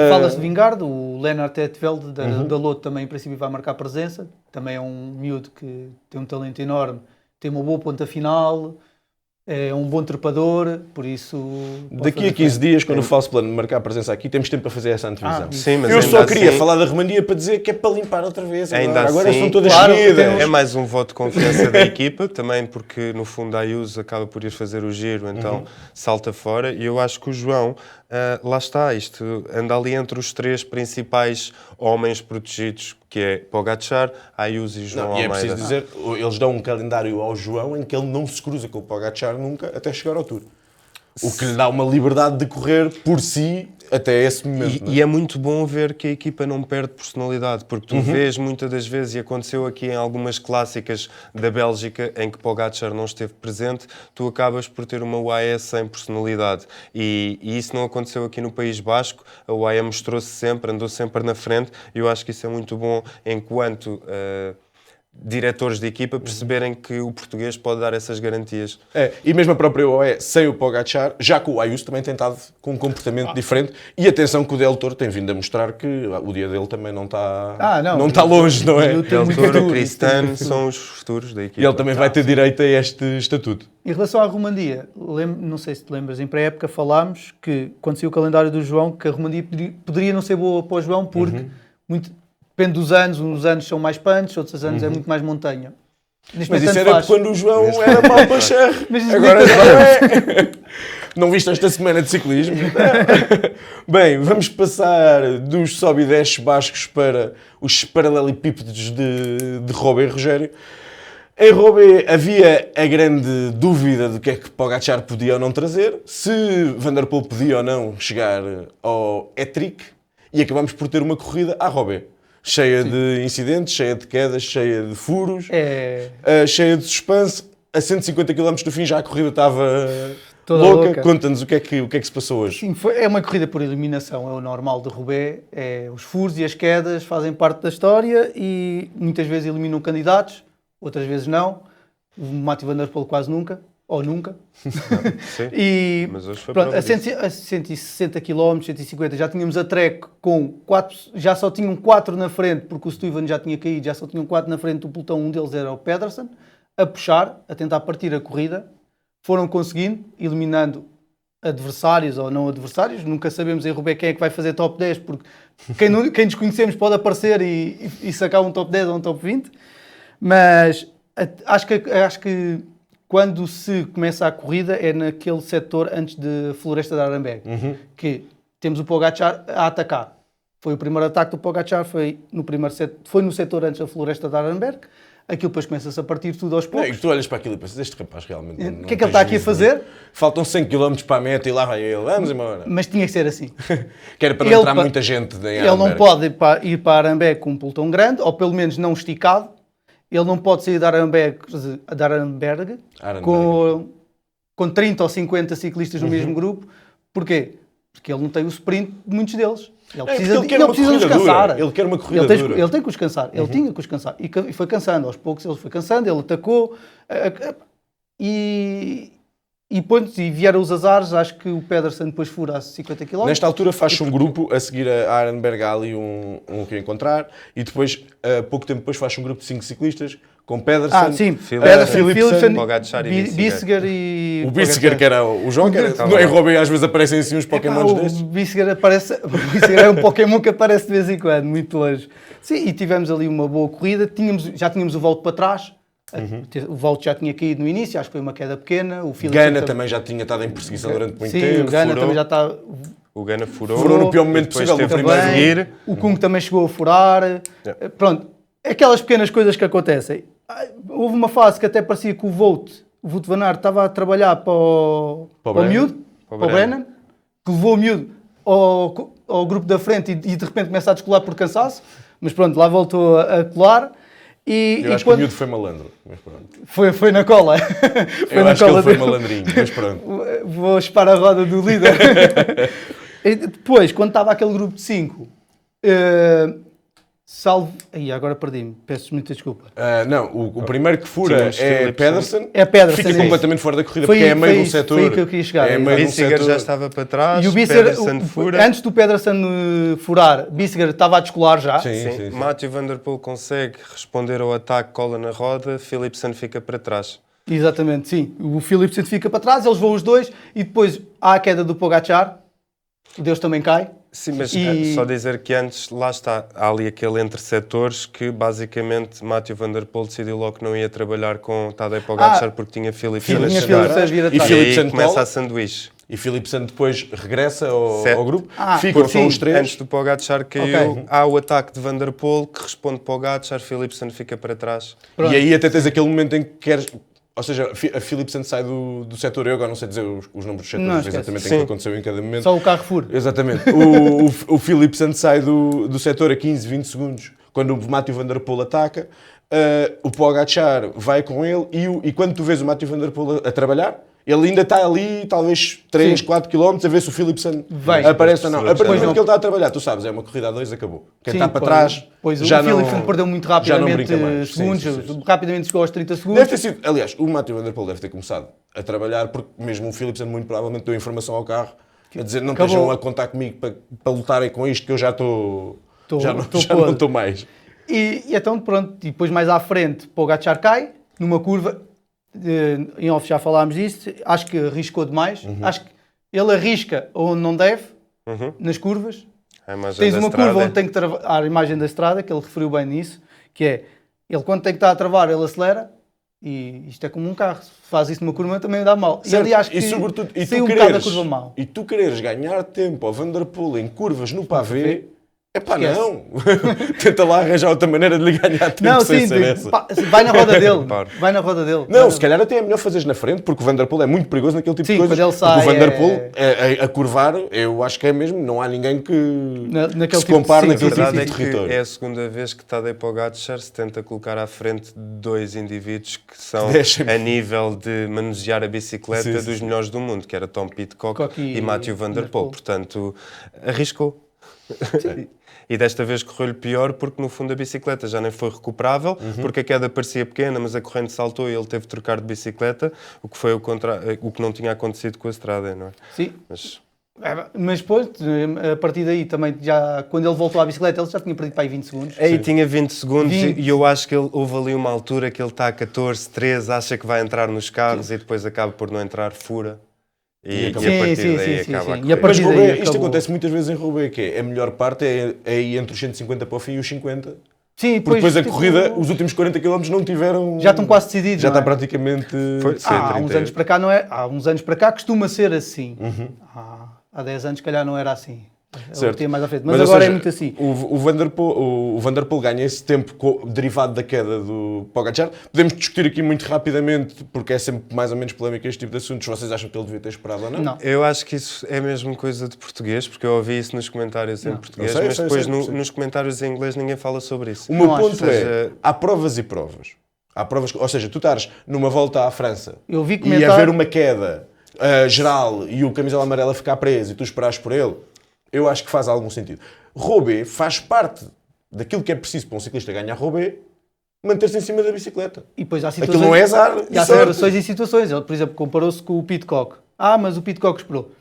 Fala-se de Vingegaard, o Lennart Etveld da Lotto também em princípio vai marcar presença, também é um miúdo que tem um talento enorme, tem uma boa ponta final, é um bom trepador, por isso... pode Daqui a fazer 15 frente. dias, quando o falso plano marcar a presença aqui, temos tempo para fazer essa antevisão. Sim, mas Eu ainda só queria assim- falar da Romandia para dizer que é para limpar outra vez. Ainda Agora assim, são todas claro, seguidas. É mais um voto de confiança da equipa, também porque no fundo a Ayuso acaba por ir fazer o giro, então salta fora. E eu acho que o João, lá está, isto anda ali entre os três principais homens protegidos, que é Pogacar, Ayuso e João Não, e é Almeida. preciso dizer, eles dão um calendário ao João em que ele não se cruza com o Pogacar nunca até chegar ao Tour. O que lhe dá uma liberdade de correr por si até esse momento. E é muito bom ver que a equipa não perde personalidade, porque tu vês muitas das vezes, e aconteceu aqui em algumas clássicas da Bélgica, em que Pogacar não esteve presente, tu acabas por ter uma UAE sem personalidade. E isso não aconteceu aqui no País Basco, a UAE mostrou-se sempre, andou sempre na frente, e eu acho que isso é muito bom enquanto... diretores de equipa perceberem que o português pode dar essas garantias. E mesmo a própria UAE, sem o Pogacar, já que o Ayuso também tem estado com um comportamento diferente. E atenção que o Del Toro tem vindo a mostrar que o dia dele também não está, não. não está longe, não é? Eu tenho Del muito Toro, futuro. Cristano são os futuros da equipa. E ele também vai ter direito a este estatuto. Em relação à Romandia, não sei se te lembras, em pré-época falámos que, quando saiu o calendário do João, que a Romandia poderia não ser boa para o João, porque depende dos anos, uns anos são mais punch, outros anos é muito mais montanha. Neste Mas momento, isso tanto era faz. quando o João era mal para charre. Mas isso Agora tanto já é. Não viste esta semana de ciclismo? Bem, vamos passar dos sobe e desce bascos para os paralelepípedos de Roubaix, Rogério. Em Roubaix havia a grande dúvida do que é que Pogacar podia ou não trazer, se Van der Poel podia ou não chegar ao hat-trick, e acabamos por ter uma corrida à Roubaix. Cheia de incidentes, cheia de quedas, cheia de furos, cheia de suspense. A 150 km do fim já a corrida estava Toda louca. louca. Conta-nos o que é que se passou hoje. Sim, é uma corrida por eliminação, é o normal de Roubaix, os furos e as quedas fazem parte da história e muitas vezes eliminam candidatos, outras vezes não. O Mathieu Van Der Poel quase nunca, ou nunca. Sim, E mas hoje foi pronto, prova disso. a 160 km, 150, já tínhamos a Trek com 4, já só tinham 4 na frente, porque o Stuyven já tinha caído, já só tinham 4 na frente do pelotão, um deles era o Pedersen, a puxar, a tentar partir a corrida, foram conseguindo, eliminando adversários ou não adversários, nunca sabemos em Roubaix quem é que vai fazer top 10, porque quem desconhecemos pode aparecer e sacar um top 10 ou um top 20, mas acho que quando se começa a corrida é naquele setor antes de Floresta de Arenberg, que temos o Pogačar a atacar. Foi o primeiro ataque do Pogačar, foi no setor antes da Floresta de Arenberg. Aquilo depois começa-se a partir tudo aos Não, poucos. e tu olhas para aquilo e pensas, este rapaz realmente não O que é que tem ele está aqui a juízo fazer? nenhum. Faltam 100 km para a meta e lá vai ele, vamos embora. Mas tinha que ser assim. Que era para não Ele entrar pa- muita gente em Ele não Arenberg. pode ir para Arenberg com um pelotão grande, ou pelo menos não esticado. Ele não pode sair de Arenberg com 30 ou 50 ciclistas no mesmo grupo. Porquê? Porque ele não tem o sprint de muitos deles. Ele precisa, porque ele quer ele uma precisa corrida descansar. dura. Ele quer uma corrida Ele tem, dura. ele tem que os cansar. Ele tinha que os cansar. E foi cansando. Aos poucos ele foi cansando. Ele atacou. E depois vieram os azares. Acho que o Pedersen depois fura a 50 km. Nesta altura faz-se um grupo, a seguir a Arenberg há ali um que encontrar, e depois, pouco tempo depois, faz-se um grupo de 5 ciclistas, com Pedersen, Sim. Philipsen, Pogačar e Bissiger e... o Bissiger, que era o João, que era, Estava no lá. Roubaix às vezes aparecem assim uns Epá, Pokémons o destes. Bissiger é um Pokémon que aparece de vez em quando, muito longe. Sim, e tivemos ali uma boa corrida. Já tínhamos o Volt para trás. O Volt já tinha caído no início, acho que foi uma queda pequena. O Philipsen Gana também já tinha estado em perseguição durante muito Sim, tempo. o Gana furou. também já está... O Gana furou. Furou no pior momento depois possível, teve no que primeiro. seguir. O Kung também chegou a furar. Pronto, aquelas pequenas coisas que acontecem. Houve uma fase que até parecia que o Wout van Aert estava a trabalhar para o Brennan. miúdo, para o Brennan, que levou o miúdo ao grupo da frente e de repente começa a descolar por cansaço, mas pronto, lá voltou a colar. Eu acho que o miúdo foi malandro, mas pronto. Foi na cola. Eu acho que ele foi malandrinho, mas pronto. Vou espar a roda do líder. E depois, quando estava aquele grupo de 5, salvo... Aí, agora perdi-me. Peço muita desculpa. Não, o primeiro que fura Tínhamos é Philipsen. Pedersen. É Pedersen, Fica é completamente fora da corrida, Foi- porque é a meio foi de um isso, setor. foi aí que eu queria chegar. É a meio de um Bissiger setor. já estava para trás, E o Bissiger, Pedersen fura. antes do Pedersen furar, Bissiger estava a descolar já. Sim, Sim. sim, sim. Mathieu Van Der Poel consegue responder ao ataque, cola na roda, Philipsen fica para trás. Exatamente, sim. O Philipsen fica para trás, eles vão os dois e depois há a queda do Pogačar, o Deus também cai. Sim, mas E- só dizer que antes, lá está, há ali aquele entre setores que basicamente Mathieu Van Der Poel decidiu logo que não ia trabalhar com Tadej Pogačar porque tinha Philipsen a tinha chegar. Philipsen a vir E atrás. E aí Philipsen começa cola. a sanduíche. E Philipsen depois regressa Certo. ao grupo. Ah, Ficam porque só sim, os três. Antes do Pogačar caiu, Ok. há o ataque de Van Der Poel que responde Pogačar, Philipsen fica para trás. Pronto. E aí até tens aquele momento em que queres... Ou seja, a Philipsen sai do setor. Eu agora não sei dizer os números dos Não, setores esquece. exatamente em Sim. que aconteceu em cada momento. Só o Carrefour. Exatamente. O Philipsen sai do setor a 15, 20 segundos quando o Mathieu Van Der Poel ataca. O Pogačar vai com ele e quando tu vês o Mathieu Van Der Poel a trabalhar, ele ainda está ali, talvez 3, Sim. 4 km, a ver se o Philipsen Vai. aparece ou não. A partir do Pois momento não. que ele está a trabalhar, tu sabes, é uma corrida a 2, acabou. Quem Sim, está para pois- trás pois já o não... Philipsen perdeu muito já não rapidamente brinca mais. Sim, segundos, sim, sim. rapidamente chegou aos 30 segundos. Deve ter sido, aliás, o Mathieu Van Der Poel deve ter começado a trabalhar porque mesmo o Philipsen muito provavelmente deu informação ao carro a dizer não Acabou. estejam a contar comigo para lutarem com isto que eu já estou... Já não podre. estou mais. E então, pronto, e depois mais à frente, Pogačar cai, numa curva, em off já falámos disso, acho que arriscou demais, acho que ele arrisca onde não deve, nas curvas. A imagem Tens da uma estrada. curva onde tem que travar, a imagem da estrada, que ele referiu bem nisso, que é, ele quando tem que estar a travar, ele acelera, e isto é como um carro, se faz isso numa curva também dá mal. Certo. E ali acho que E sobretudo, e saiu tu um bocado da quereres, curva mal. e tu quereres ganhar tempo ao Van Der Poel em curvas no pavê, é pá, Esquece. não. Tenta lá arranjar outra maneira de lhe ganhar tempo Não, sem sim, ser essa. vai na roda dele, Claro. vai na roda dele. Não, se calhar até é melhor fazeres na frente, porque o Van Der Poel é muito perigoso naquele tipo Sim, de coisas. quando ele Porque o sai Van Der é- Poel, a curvar, eu acho que é mesmo, não há ninguém que naquele se tipo de- compare sim, naquele A tipo verdade de é que território. é a segunda vez que Tadej Pogačar se tenta colocar à frente de dois indivíduos que são Deixa-me- a nível de manusear a bicicleta Sim, sim, dos melhores do mundo, que era Tom Pitcock Pitcock e e Mathieu Van Der Poel. Portanto, arriscou. E desta vez correu-lhe pior porque no fundo a bicicleta já nem foi recuperável, porque a queda parecia pequena, mas a corrente saltou e ele teve de trocar de bicicleta, o que foi o que não tinha acontecido com a Estrada, não é? Sim. Mas Mas depois, a partir daí, também, já, quando ele voltou à bicicleta, ele já tinha perdido para aí 20 segundos. aí tinha 20 segundos 20. e eu acho que houve ali uma altura que ele está a 14, 13, acha que vai entrar nos carros e depois acaba por não entrar, fura. E a partir daí acaba a E a corrida. Mas partir daí Roubaix, isto acabou. acontece muitas vezes em Roubaix, que é a melhor parte é aí entre os 150 para o fim e os 50. Sim, Porque depois a tipo, corrida, os últimos 40 km não tiveram... já estão quase decididos. Já não é? está praticamente... Foi- Sim, Há uns 30. anos para cá não é. Há uns anos para cá costuma ser assim. Há 10 anos, se calhar, não era assim. Certo. Tinha mais à frente. Mas ou agora seja, é muito assim. O Van der Poel ganha esse tempo derivado da queda do Pogacar. Podemos discutir aqui muito rapidamente, porque é sempre mais ou menos polémico este tipo de assuntos. Vocês acham que ele devia ter esperado ou não? Não. Eu acho que isso é mesmo coisa de português, porque eu ouvi isso nos comentários em português, Eu sei, mas eu depois sei, eu sei. nos comentários em inglês ninguém fala sobre isso. O meu Não acho. ponto Ou seja, é, há provas e provas. Há provas, ou seja, tu estás numa volta à França Eu vi e comentar- haver uma queda geral e o camisola amarela ficar preso e tu esperares por ele, eu acho que faz algum sentido. Roubaix faz parte daquilo que é preciso para um ciclista ganhar Roubaix, manter-se em cima da bicicleta. E depois há Aquilo situações. não é azar. E há sorte. situações e situações. Ele, por exemplo, comparou-se com o Pitcock. Mas o Pitcock esperou.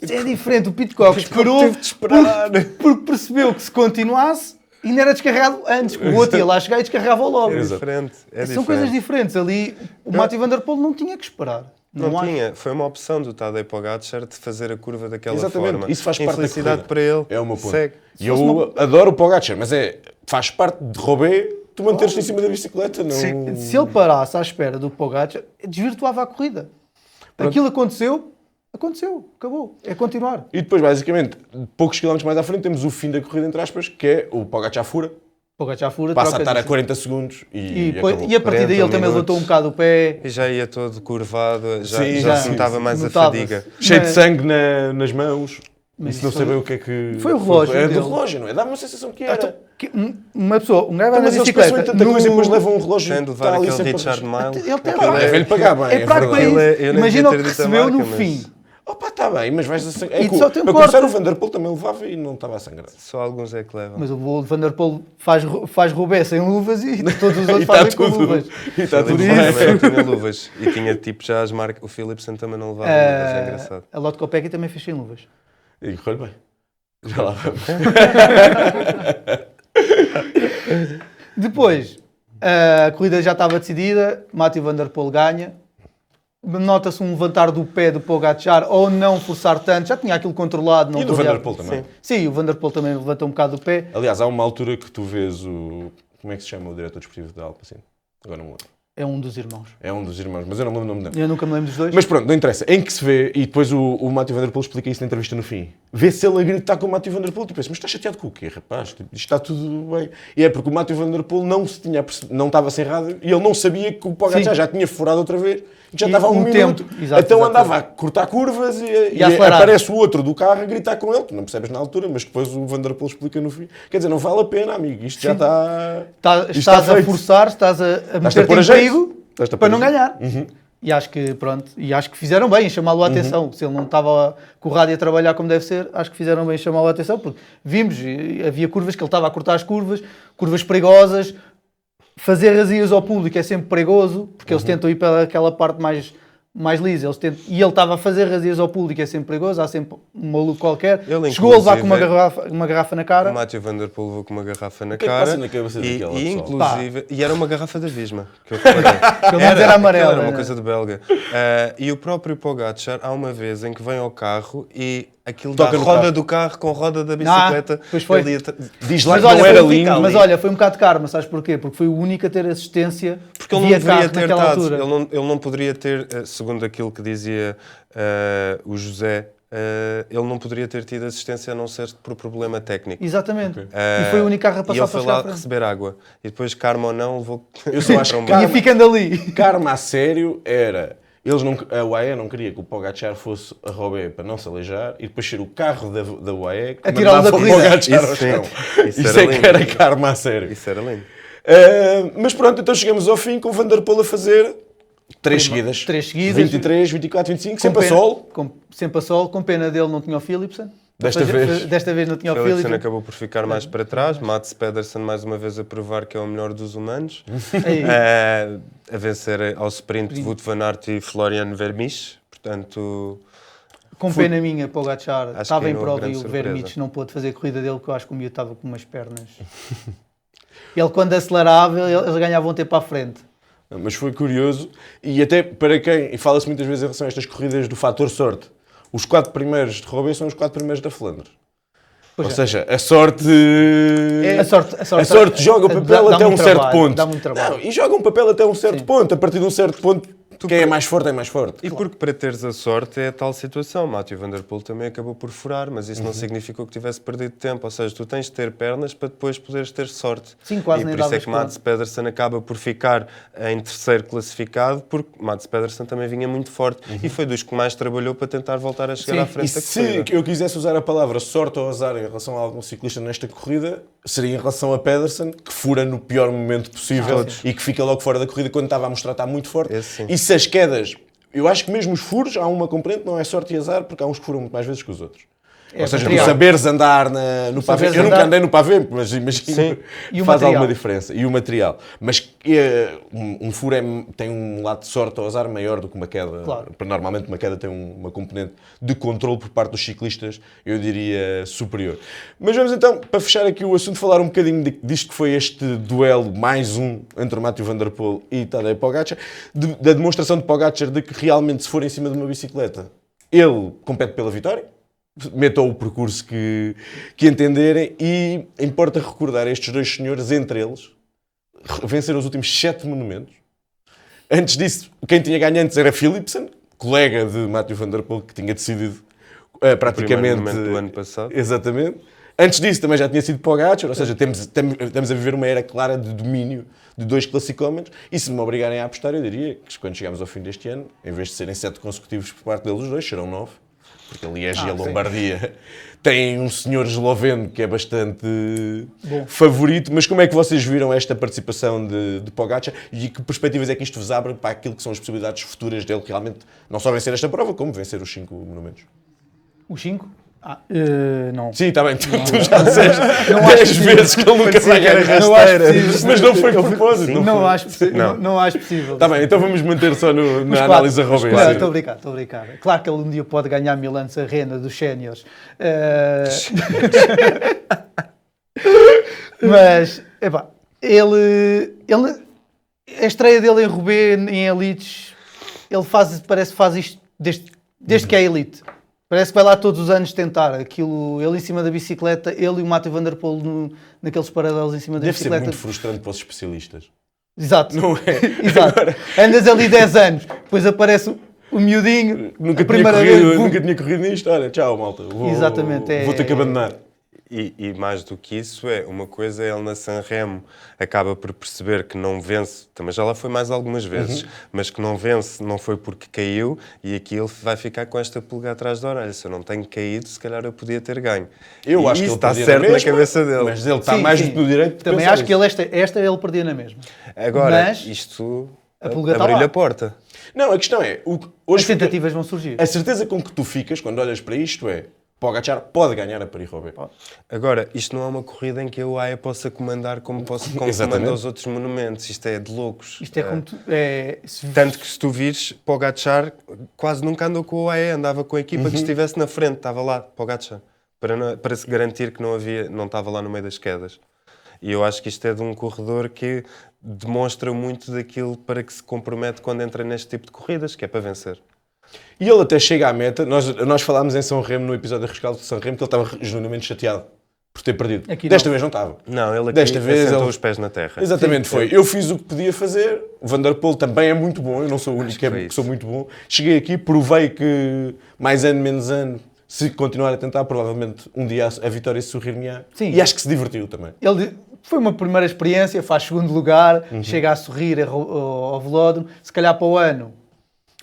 Isso é diferente. O Pitcock esperou teve de esperar. porque percebeu que se continuasse, ainda era descarregado antes. O outro ia lá chegar e descarregava logo. É Exato. diferente. É São coisas diferentes. Ali, o Mathieu Van Der Poel não tinha que esperar. Não acho. tinha. Foi uma opção do Tadej Pogacar de fazer a curva daquela Exatamente. forma. Isso faz parte da Infelicidade corrida. para ele. É o meu ponto. Segue. E eu adoro o Pogacar, mas faz parte de Roubaix tu manteres-te em cima da bicicleta. Não... Se ele parasse à espera do Pogacar, desvirtuava a corrida. Aquilo aconteceu, acabou. É continuar. E depois, basicamente, poucos quilómetros mais à frente, temos o fim da corrida, entre aspas, que é o Pogacar fura, Pogacar fura, passa a troca estar a de- 40 segundos e depois- acabou. e a partir daí 40 ele também minutos. levantou um bocado o pé. E já ia todo curvado, já, Sim, já sim, se notava sim. mais a Notava-se. fadiga. Cheio de Mas- sangue nas mãos. Mas Isso não isso saber foi- o que é que... foi o relógio É do dele. relógio, não é? Dá-me uma sensação que era. Então, uma pessoa, um gajo vai na Mas eles pensam em bicicleta. tanta coisa e depois levam um relógio Tem de que levar está ali aquele sempre... Richard Mille. Ele tem Aquilo Deve-lhe pagar bem, É prato para verdade. isso. Eu nem Imagina o devia que ter dito a recebeu no marca, mas- fim. Opa, está bem, mas vais a sangrar. E só tem um Para começar, corte. o Van der Poel também levava e não estava a sangrar. Só alguns é que levam. Mas o Van Der Poel faz Roubaix sem luvas e todos os E outros está fazem com tudo. luvas. E está O tudo Philipsen bem. também não tinha luvas. E tinha tipo já as marcas. O Philipsen também não levava luvas, é engraçado. A Lotto Kopecky também fez sem luvas. E correu bem. Já lá vamos. Depois, a corrida já estava decidida, Mathieu Van Der Poel ganha. Nota-se um levantar do pé do Pogacar ou não forçar tanto, já tinha aquilo controlado. Não E do Van valia- der Poel também. Sim, o Van Der Poel também levantou um bocado do pé. Aliás, há uma altura que tu vês o... Como é que se chama o diretor desportivo da Alpecin? Agora não me lembro. É um dos irmãos. É um dos irmãos, mas eu não me lembro o nome dele. Eu nunca me lembro dos dois. Mas pronto, não interessa. Em que se vê, e depois o Mathieu Van Der Poel explica isso na entrevista no fim, vê-se ele a gritar com o Mathieu Van Der Poel, tu pensas, mas estás chateado com o quê, rapaz? Tipo, isto está tudo bem. E é porque o Mathieu Van Der Poel não estava sem rádio e ele não sabia que o Pogacar Sim. já tinha furado outra vez e já E estava a um um minuto. tempo. Exato, então exato. andava a cortar curvas e acelerar. aparece o outro do carro a gritar com ele, tu não percebes na altura, mas depois o Van Der Poel explica no fim. Quer dizer, não vale a pena, amigo, isto já está... isto Estás está a feito. forçar, estás a Estás-te a meter-te pôr a em jeito. perigo Estás-te a para pôr a não jeito. ganhar. E acho que fizeram bem em chamá-lo a atenção. Se ele não estava com o rádio a trabalhar como deve ser, acho que fizeram bem em chamá-lo a atenção, porque vimos, havia curvas que ele estava a cortar as curvas perigosas. Fazer razias ao público é sempre perigoso, porque eles tentam ir para aquela parte mais lisa. E ele estava a fazer razias ao público, é sempre perigoso, há sempre um maluco qualquer. Ele, Chegou a levar com inclusive, uma garrafa na cara. O Mathieu Van Der Poel levou com uma garrafa na que é que cara. passa na cabeça daquela pessoa? Inclusive, e era uma garrafa da Visma, que eu reparei. Pelo menos era amarela, Era uma né? coisa de belga. E o próprio Pogacar, há uma vez em que vem ao carro e aquilo Toca dá a no roda carro. do carro com a roda da bicicleta. pois foi. Ali Diz lá Mas que não olha, era foi, lindo. mas olha, foi um bocado de karma, sabes porquê? Porque foi o único a ter assistência Porque ele não via deveria carro ter naquela dado. altura. Ele não poderia ter, segundo aquilo que dizia o José, ele não poderia ter tido assistência a não ser por problema técnico. Exatamente. E foi o único carro a E passar ele para foi chegar à lá frente. receber água. E depois, karma ou não, levou. Eu só acho que Ia ficando ali. Karma a sério era... a UAE não queria que o Pogacar fosse a Roubaix para não se aleijar e depois ser o carro da UAE que Atirá-lo da mandava o corrida. Pogacar ao Isso, chão. isso Isso era é que lindo. era karma a sério. Isso era lindo. Mas pronto, então chegamos ao fim com o Van Der Poel a fazer 3 seguidas. 3 seguidas. 23, 24, 25, sempre a pena- sol. Sempre a sol. Com pena dele não tinha o Philipsen. Desta vez. Desta vez não tinha o Philipsen Philipsen. acabou por ficar mais para trás. Mats Pedersen mais uma vez a provar que é o melhor dos humanos. Aí. A vencer ao sprint Wout van Aert e Florian Vermeersch. Portanto, Com pena minha, Pogacar Acho estava que em não houve prova e grande o surpresa. Vermeersch não pôde fazer a corrida dele, porque eu acho que o miúdo estava com umas pernas. Ele, quando acelerava, eles ganhavam tempo à frente. Mas foi curioso, e até para quem, e fala-se muitas vezes em relação a estas corridas do fator sorte, os 4 primeiros de Roubaix são os 4 primeiros da Flandres. Pois Ou é. seja, a sorte... A sorte joga o papel dá até muito um certo trabalho, ponto. dá muito trabalho. Não, e joga um papel até um certo Sim. ponto. A partir de um certo ponto, quem é mais forte é mais forte. e porque para teres a sorte é a tal situação. Mathieu Van Der Poel também acabou por furar, mas isso não significou que tivesse perdido tempo. Ou seja, tu tens de ter pernas para depois poderes ter sorte. Sim, quase e nem por isso é davas que Mats Pedersen acaba por ficar em terceiro classificado, porque Mats Pedersen também vinha muito forte e foi dos que mais trabalhou para tentar voltar a chegar Sim. à E frente da se corrida. eu quisesse usar a palavra sorte ou azar em relação a algum ciclista nesta corrida, seria em relação a Pedersen, que fura no pior momento possível e que fica logo fora da corrida quando estava a mostrar estar muito forte. Esse sim. E se as quedas, eu acho que mesmo os furos, há uma componente, não é sorte e azar, porque há uns que furam muito mais vezes que os outros. Ou seja, tu material. saberes andar no pavê. saberes Eu nunca andar. andei no pavê, mas imagino Sim. E o faz material. alguma diferença. E o material. Mas um furo tem um lado de sorte ou azar maior do que uma queda. Claro. Normalmente uma queda tem uma componente de controle por parte dos ciclistas, eu diria, superior. Mas vamos então, para fechar aqui o assunto, falar um bocadinho disto que foi este duelo, mais um, entre o Mathieu Van Der Poel e Tadej Pogacar, da demonstração de Pogacar de que realmente, se for em cima de uma bicicleta, ele compete pela vitória. Metam o percurso que entenderem, e importa recordar estes dois senhores, entre eles, venceram os últimos 7 monumentos. Antes disso, quem tinha ganho antes era Philipsen, colega de Mathieu Van Der Poel, que tinha decidido praticamente... O primeiro momento do ano passado. Exatamente. Antes disso também já tinha sido Pogacar, ou seja, estamos a viver uma era clara de domínio de 2 classicómetros, e se me obrigarem a apostar, eu diria que quando chegarmos ao fim deste ano, em vez de serem 7 consecutivos por parte deles os dois, serão 9. Porque a Liège e a Lombardia têm um senhor esloveno que é bastante favorito. Mas como é que vocês viram esta participação de Pogacar e que perspectivas é que isto vos abre para aquilo que são as possibilidades futuras dele realmente não só vencer esta prova, como vencer os 5 monumentos? Os 5? Não. Sim, está bem, tu já disseste Não 10 acho vezes que ele nunca vai ganhar, Não acho possível. mas não foi de propósito. Não acho possível. Está bem, então vamos manter só na Os análise a quatro. Roubaix. Não, sim. estou a brincar. Claro que ele um dia pode ganhar Milan Arena dos séniores. Mas, epá, ele... A estreia dele em Roubaix, em elites, ele parece que faz isto desde que é elite. Parece que vai lá todos os anos tentar aquilo, ele em cima da bicicleta, ele e o Mathieu Van Der Poel naqueles paralelos em cima da Deve ser bicicleta. muito frustrante para os especialistas. Exato. Não é? Exato. Andas ali 10 anos, depois aparece o miudinho, Nunca a primeira vez, nunca tinha corrido nisto. Olha, tchau, malta. Exatamente, Vou ter que abandonar. E mais do que isso, uma coisa é ele na Sanremo acaba por perceber que não vence, também já lá foi mais algumas vezes, mas que não vence não foi porque caiu, e aqui ele vai ficar com esta pulga atrás da orelha. Se eu não tenho caído, se calhar eu podia ter ganho. Eu E acho que isso ele está perdia certo na na mesma, cabeça dele. Mas ele está Sim, mais sim. do que no direito de Também pensar acho que isso. ele esta ele perdia na mesma. Agora, Mas isto a pulga está abriu-lhe lá. a porta. Não, a questão é... As Hoje tentativas vão surgir. a certeza com que tu ficas quando olhas para isto é... Pogacar pode ganhar a Paris-Roubaix. Agora, isto não é uma corrida em que a UAE possa comandar como Exatamente. comanda os outros monumentos. Isto é de loucos. Isto é como tu, Tanto que se tu vires, Pogacar quase nunca andou com a UAE, andava com a equipa que estivesse na frente, estava lá, Pogacar, para se garantir que não estava lá no meio das quedas. E eu acho que isto é de um corredor que demonstra muito daquilo para que se compromete quando entra neste tipo de corridas, que é para vencer. E ele até chega à meta. Nós falámos em São Remo, no episódio de rescaldo de São Remo, que ele estava genuinamente chateado por ter perdido. Aqui Desta não. vez não estava. Não, ele aqui Desta vez assentou ele- os pés na terra. Exatamente, foi. Eu fiz o que podia fazer. O Van Der Poel também é muito bom. Eu não sou o único que foi que isso. sou muito bom. Cheguei aqui, provei que mais ano, menos ano, se continuar a tentar, provavelmente um dia a vitória sorrir-me-á. Sim. E acho que se divertiu também. Ele foi uma primeira experiência, faz segundo lugar, chega a sorrir ao velódromo. Se calhar para o ano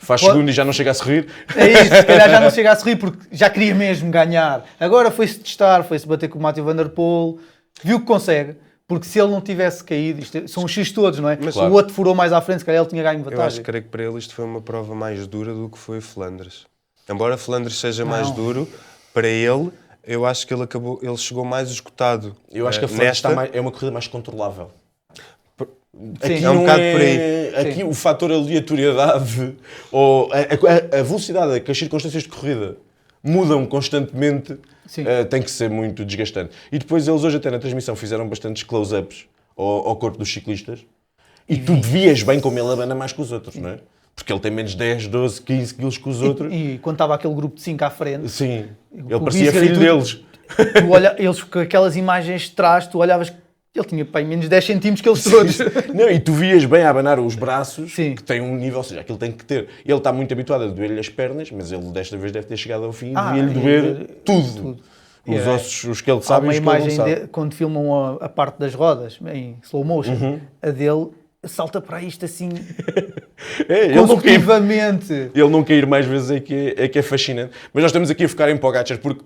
Faz segundo e já não chega a sorrir. é isso, se calhar já não chega a sorrir porque já queria mesmo ganhar. Agora foi-se testar, foi-se bater com o Mathieu Van Der Poel, viu que consegue, porque se ele não tivesse caído, são os X todos, não é? Mas- o outro furou mais à frente, se calhar ele tinha ganho Eu acho vantagem. que creio que para ele isto foi uma prova mais dura do que foi Flandres. Embora Flandres seja mais duro, para ele eu acho que ele chegou mais esgotado. Eu acho que a Flandres é uma corrida mais controlável. Aqui é um não bocado por aí. Aqui o fator aleatoriedade ou a velocidade a que as circunstâncias de corrida mudam constantemente tem que ser muito desgastante. E depois eles hoje até na transmissão fizeram bastantes close-ups ao corpo dos ciclistas e tu vias bem como ele abana mais que os outros, não é? Porque ele tem menos 10, 12, 15 quilos que os outros. E quando estava aquele grupo de 5 à frente... Sim, ele o parecia Biscar e filho deles. Eles com aquelas imagens de trás, tu olhavas... Ele tinha bem menos 10 centímetros que eles todos. Não, e tu vias bem a abanar os braços, Sim. que tem um nível, ou seja, aquilo tem que ter. Ele está muito habituado a doer-lhe as pernas, mas ele desta vez deve ter chegado ao fim e devia-lhe doer tudo. Os ossos, os que ele Há sabe uma e os que ele não imagem sabe. quando filmam a parte das rodas, em slow motion, a dele salta para isto assim, Ele não cair, consecutivamente. ele não cair mais vezes é que é fascinante. Mas nós estamos aqui a focar em Pogačar porque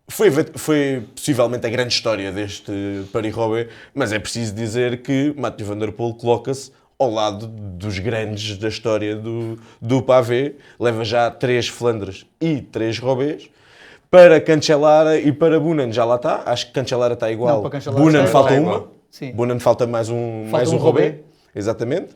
foi possivelmente a grande história deste Paris-Roubaix, mas é preciso dizer que Mathieu Van Der Poel coloca-se ao lado dos grandes da história do pavé, leva já 3 Flandres e 3 Roubaix. Para Cancellara e para Boonen já lá está, acho que Cancellara está igual, Não, para Cancellara Boonen está falta igual. uma, Sim. Boonen falta mais um Roubaix. Roubaix, exatamente.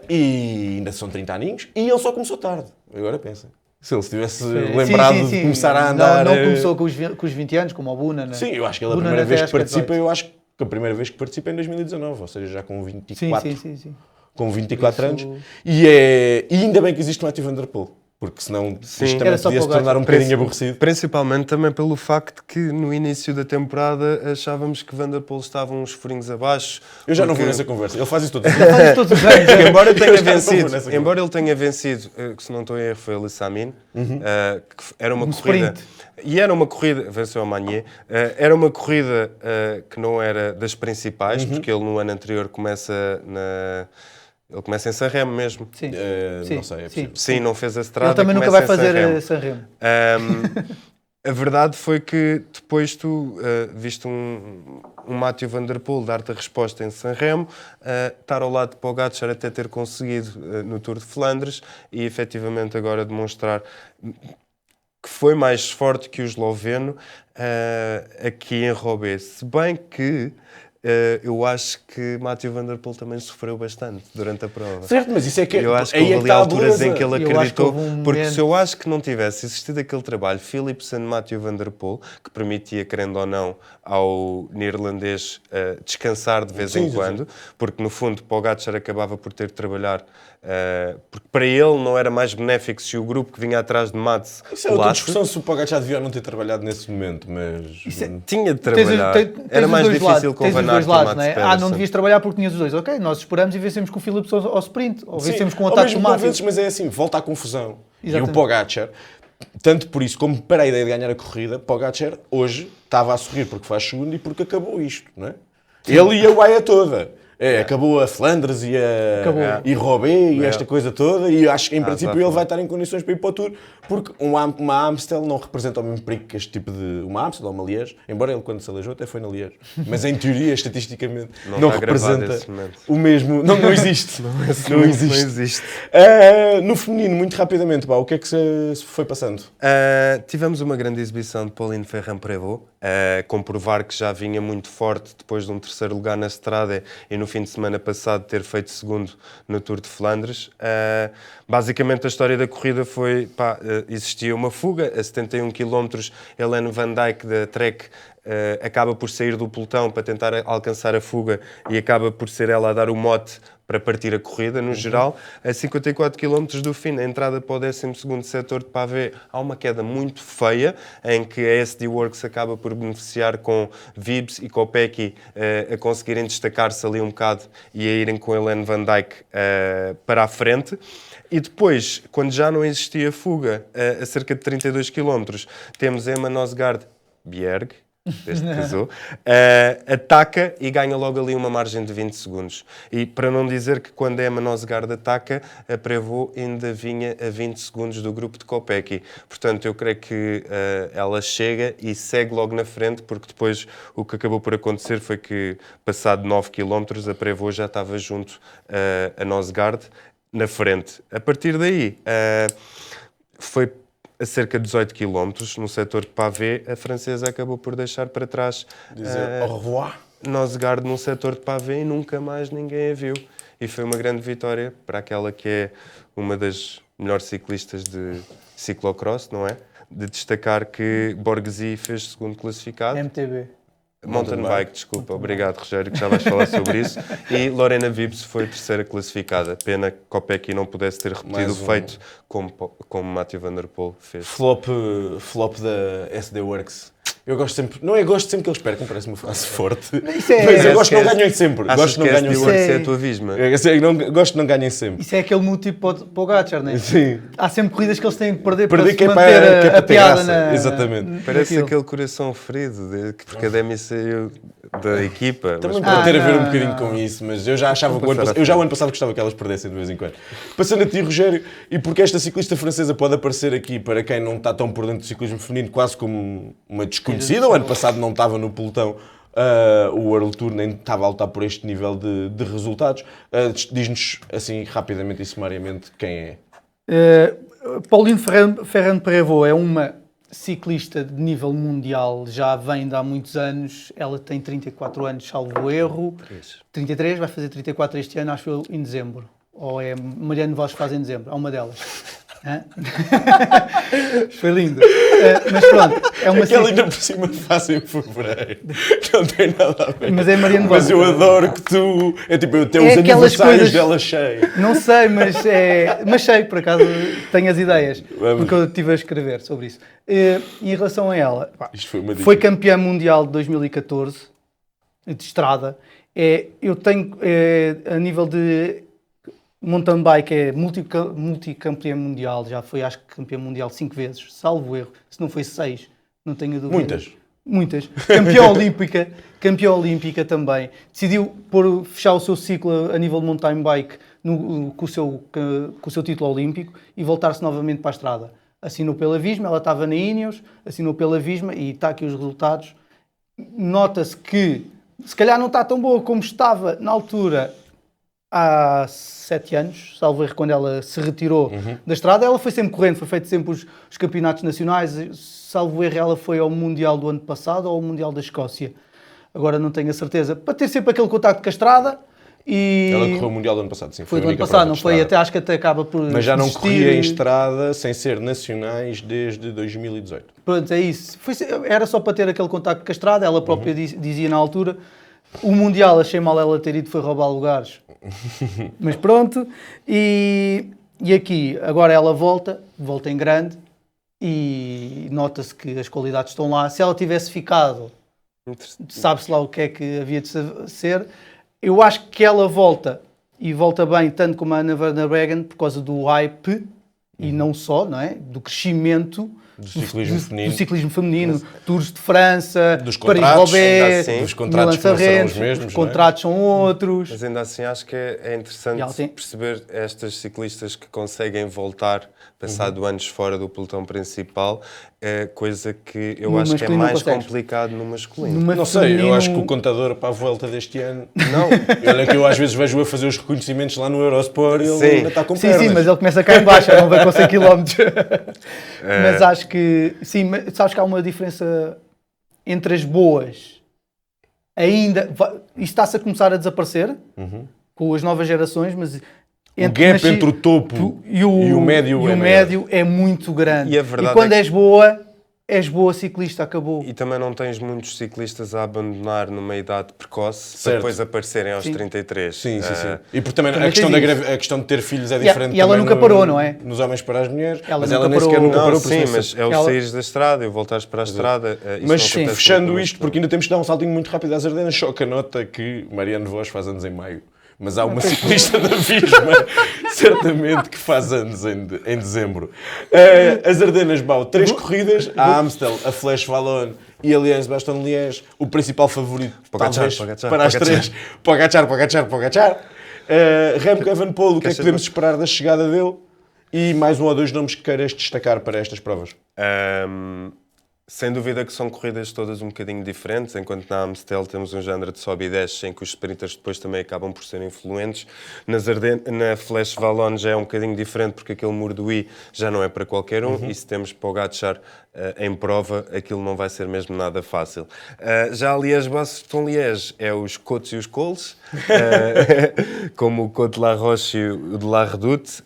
E ainda são 30 aninhos e ele só começou tarde, agora pensa. Se ele se tivesse lembrado de começar a andar... Não começou com os 20 anos, como a Buna, né? Sim, eu acho que ele a Boonen primeira até vez que acho que é participa, 18. eu acho que a primeira vez que participa é em 2019, ou seja, já com 24, Sim. com 24 Isso- anos. E ainda bem que existe o Mathieu Van Der Poel, porque senão isto também Era só podia se Pogačar. tornar um bocadinho aborrecido. Principalmente também pelo facto que no início da temporada achávamos que Van Der Poel estava uns furinhos abaixo. Eu já não vou porque- nessa conversa, ele faz isso todo. Faz todos os anos. Que embora ele tenha Eu já não vou vencido, nessa embora ele tenha vencido, que se não estou a erro foi a Samin, que era uma corrida... sprint. E era uma corrida, venceu a Magnier, era uma corrida que não era das principais, porque ele no ano anterior ele começa em Sanremo mesmo. Sim. Não sei, é possível. Sim, não fez a estrada. Ele também nunca começa vai em Sanremo. fazer Sanremo. A verdade foi que depois tu viste um Mathieu Van Der Poel dar-te a resposta em Sanremo, estar ao lado de Pogačar até ter conseguido no Tour de Flandres e efetivamente agora demonstrar que foi mais forte que o esloveno aqui em Roubaix. Se bem que eu acho que Mathieu Van Der Poel também sofreu bastante durante a prova. Certo, mas isso é que Eu acho que aí houve é ali está a alturas beleza. em que ele Eu acho que acreditou, houve um porque momento- se eu acho que não tivesse existido aquele trabalho Philipsen-Mathieu Van Der Poel, que permitia, querendo ou não, ao neerlandês descansar de vez em quando, porque no fundo Pogačar acabava por ter de trabalhar, porque para ele não era mais benéfico se o grupo que vinha atrás de Mats Isso é outra colasse. discussão se o Pogačar devia ou não ter trabalhado nesse momento, mas... Tinha de Tens trabalhar. tens Era os mais dois difícil lados, com tens Van os dois Aert e lados, Mats não é? Pedersen. Não devias trabalhar porque tinhas os dois. Ok, nós esperamos e vencemos com o Philips ao sprint. Ou vencemos com o ao ataque mesmo automático. convences, mas é assim, volta à confusão. Exatamente. E o Pogačar, tanto por isso como para a ideia de ganhar a corrida, Pogačar hoje estava a sorrir porque faz segundo e porque acabou isto, não é? Ele e a Uaia toda. Acabou a Flandres e Roubaix e esta coisa toda e acho que em princípio ele vai estar em condições para ir para o Tour porque uma Amstel não representa o mesmo perigo que este tipo de... Uma Amstel ou uma Liège, embora ele quando se aleijou até foi na Liège, mas em teoria, estatisticamente, não está gravado representa esse momento. o mesmo... Não existe. Não existe. No feminino, muito rapidamente, o que é que se foi passando? Tivemos uma grande exibição de Pauline Ferrand-Prévot, comprovar que já vinha muito forte depois de um terceiro lugar na estrada e no fim de semana passado ter feito segundo no Tour de Flandres. Basicamente a história da corrida foi, existia uma fuga a 71 km, Helene Van Dijk da Trek acaba por sair do pelotão para tentar alcançar a fuga e acaba por ser ela a dar o mote para partir a corrida, no geral. A 54 km do fim, na entrada para o 12º setor de pavé, há uma queda muito feia, em que a SD Works acaba por beneficiar com Vibs e Kopecky a conseguirem destacar-se ali um bocado e a irem com a Helene Van Dijk para a frente. E depois, quando já não existia fuga, a cerca de 32 km, temos Emma Nosgaard-Bjerg, desde que casou, ataca e ganha logo ali uma margem de 20 segundos. E para não dizer que quando a Emma Nosgaard ataca, a Prévost ainda vinha a 20 segundos do grupo de Kopecky. Portanto, eu creio que ela chega e segue logo na frente, porque depois o que acabou por acontecer foi que, passado 9 km, a Prévost já estava junto a Nosgaard na frente. A partir daí, foi a cerca de 18 km, no setor de pavé, a francesa acabou por deixar para trás Dizer au revoir. Nosegaard num setor de pavé e nunca mais ninguém a viu. E foi uma grande vitória para aquela que é uma das melhores ciclistas de ciclocross, não é? De destacar que Borghesi fez segundo classificado. MTB. Mountain bike, desculpa. Obrigado, Rogério, que já vais falar sobre isso. E Lorena Wibbs foi a terceira classificada. Pena que Kopecky não pudesse ter repetido o feito como Mathieu Van Der Poel fez. Flop da SD Works. Eu gosto sempre, não é gosto sempre que eles percam, parece uma frase forte, Isso é- mas eu gosto que não ganhem sempre. Achas Gosto que não que ganhem SD sempre. Works Isso é é- a tua visma? Gosto que não ganhem sempre. Isso é aquele motivo para o Pogacar, não é? Sim. Há sempre corridas que eles têm que perder Perder para que se é manter para- que é para a ter piada graça. Exatamente. Parece naquilo. aquele coração ferido, porque a Demi saiu da equipa. Também mas pode ter a ver um não, bocadinho não. com isso, mas eu já achava que passar à eu já o ano passado gostava que elas perdessem de vez em quando. Passando a ti, Rogério, e porque esta ciclista francesa pode aparecer aqui para quem não está tão por dentro do ciclismo feminino, quase como uma desconhecida, o ano passado não estava no pelotão, o World Tour nem estava a lutar por este nível de resultados. Diz-nos assim rapidamente e sumariamente quem é. Pauline Ferrand-Prévot é uma ciclista de nível mundial, já vem de há muitos anos. Ela tem 34 anos, salvo erro. 33, vai fazer 34 este ano, acho eu, em dezembro. Ou é Mariano Vaz que faz em dezembro, há uma delas. Hã? Foi lindo. Mas pronto, é uma Aquela ciclista. ainda por cima faz em fevereiro. Não tem nada a ver. Mas é Mariano Mas Vaz. eu adoro que tu. É tipo, até os É aquelas aniversários coisas- dela cheio. Não sei, mas sei, por acaso tenho as ideias, Vamos. porque eu estive a escrever sobre isso. E em relação a ela, pá, Isto foi uma dica. foi campeã mundial de 2014, de estrada. Eu tenho, a nível de mountain bike, é multicampeã mundial, já foi, acho que campeã mundial 5 vezes, salvo erro, se não foi 6, não tenho dúvida. Muitas. Campeã olímpica também. Decidiu fechar o seu ciclo a nível de mountain bike com o seu título olímpico e voltar-se novamente para a estrada. Assinou pela Visma, ela estava na Ineos, assinou pela Visma e está aqui os resultados. Nota-se que se calhar não está tão boa como estava na altura há 7 anos, salvo erro, quando ela se retirou da estrada. Ela foi sempre correndo, foi feito sempre os campeonatos nacionais. Salvo erro, ela foi ao Mundial do ano passado ou ao Mundial da Escócia. Agora não tenho a certeza. Para ter sempre aquele contacto com a estrada. E Ela correu o Mundial do ano passado, sim. foi a do ano única passado, prova não de foi? estrada. Acho que até acaba por Mas já não desistir. corria em estrada sem ser nacionais desde 2018. Pronto, é isso. Era só para ter aquele contacto com a estrada. Ela própria dizia na altura. O Mundial, achei mal ela ter ido, foi roubar lugares. Mas pronto. E aqui, agora ela volta em grande e nota-se que as qualidades estão lá. Se ela tivesse ficado, sabe-se lá o que é que havia de ser. Eu acho que ela volta, e volta bem, tanto como a Anna Van der Breggen, por causa do hype, e não só, não é? Do crescimento Do ciclismo feminino. do ciclismo feminino, Tours de França, Dos contratos, Paris-Roubaix, ainda assim. Dos contratos que não serão os mesmos, os não é? contratos são outros. Mas ainda assim acho que é E ela interessante tem- perceber estas ciclistas que conseguem voltar passado anos fora do pelotão principal, é coisa que eu No acho que é masculino não mais consegues. complicado no masculino. Numa Não sei, eu feminino- acho que o contador para a volta deste ano. Não, olha que eu às vezes vejo-o a fazer os reconhecimentos lá no Eurosport e ele Sim. ainda está com Sim, pernas. sim, mas ele começa cá em baixo, não vai com 100 km. Mas acho que, sim, sabes que há uma diferença entre as boas. Isto está-se a começar a desaparecer com as novas gerações, mas O gap entre o topo e o médio é muito grande. E a verdade quando é és boa ciclista, acabou. E também não tens muitos ciclistas a abandonar numa idade precoce para Certo. depois aparecerem aos Sim. 33. Sim, sim, sim. Ah, E porque também, Também a, questão tens a questão de ter filhos é E diferente. ela também nunca parou, não é? Nos homens para as mulheres. Ela Mas nunca ela nem sequer parou. nunca Não, parou. por sim, isso mas é o Ela- saíres da estrada e o voltares para a estrada. Isso Mas não acontece fechando muito isto, no porque ainda temos de dar um saltinho muito rápido às Ardenas, choca a nota que Mariano Vos faz anos em maio. Mas há uma ciclista da Visma, certamente, que faz anos em dezembro. As Ardenas, Bau, 3 corridas, a Amstel, a Flash Wallonne e a Liège-Bastogne-Liège, o principal favorito, Pogacar, talvez, Pogacar, para as Pogacar. 3. Pogacar. Remco Evenepoel, o que é que podemos esperar da chegada dele? E mais um ou dois nomes que queiras destacar para estas provas. Sem dúvida que são corridas todas um bocadinho diferentes, enquanto na Amstel temos um género de sobe e desce em que os sprinters depois também acabam por ser influentes. Na Flash Wallonne já é um bocadinho diferente porque aquele muro do I já não é para qualquer um e se temos Pogačar em prova, aquilo não vai ser mesmo nada fácil. Já a Liège-Bastogne-Liège é os Côtes e os Cols, como o Côte de la Roche e o de la Redoute.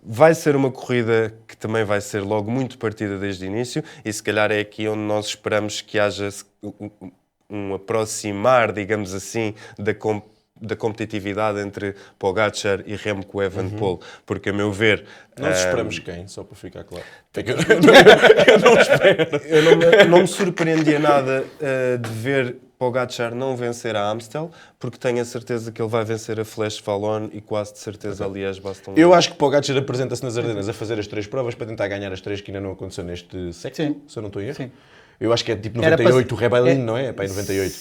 Vai ser uma corrida que também vai ser logo muito partida desde o início e se calhar é aqui onde nós esperamos que haja um aproximar, digamos assim, da competitividade entre Pogačar e Remco Evenepoel, porque a meu ver... Nós esperamos quem? Só para ficar claro. Eu não espero. Eu não me surpreendia nada de ver Pogačar não vencer a Amstel, porque tenho a certeza que ele vai vencer a Flash Wallonne e quase de certeza a Liège-Bastogne. Eu acho que Pogačar apresenta-se nas Ardenas a fazer as 3 provas para tentar ganhar as 3 que ainda não aconteceu neste século, Sim. se eu não estou a erro. Sim. Eu acho que é tipo Era 98, para- o Rebellin, é- não é? É para aí 98.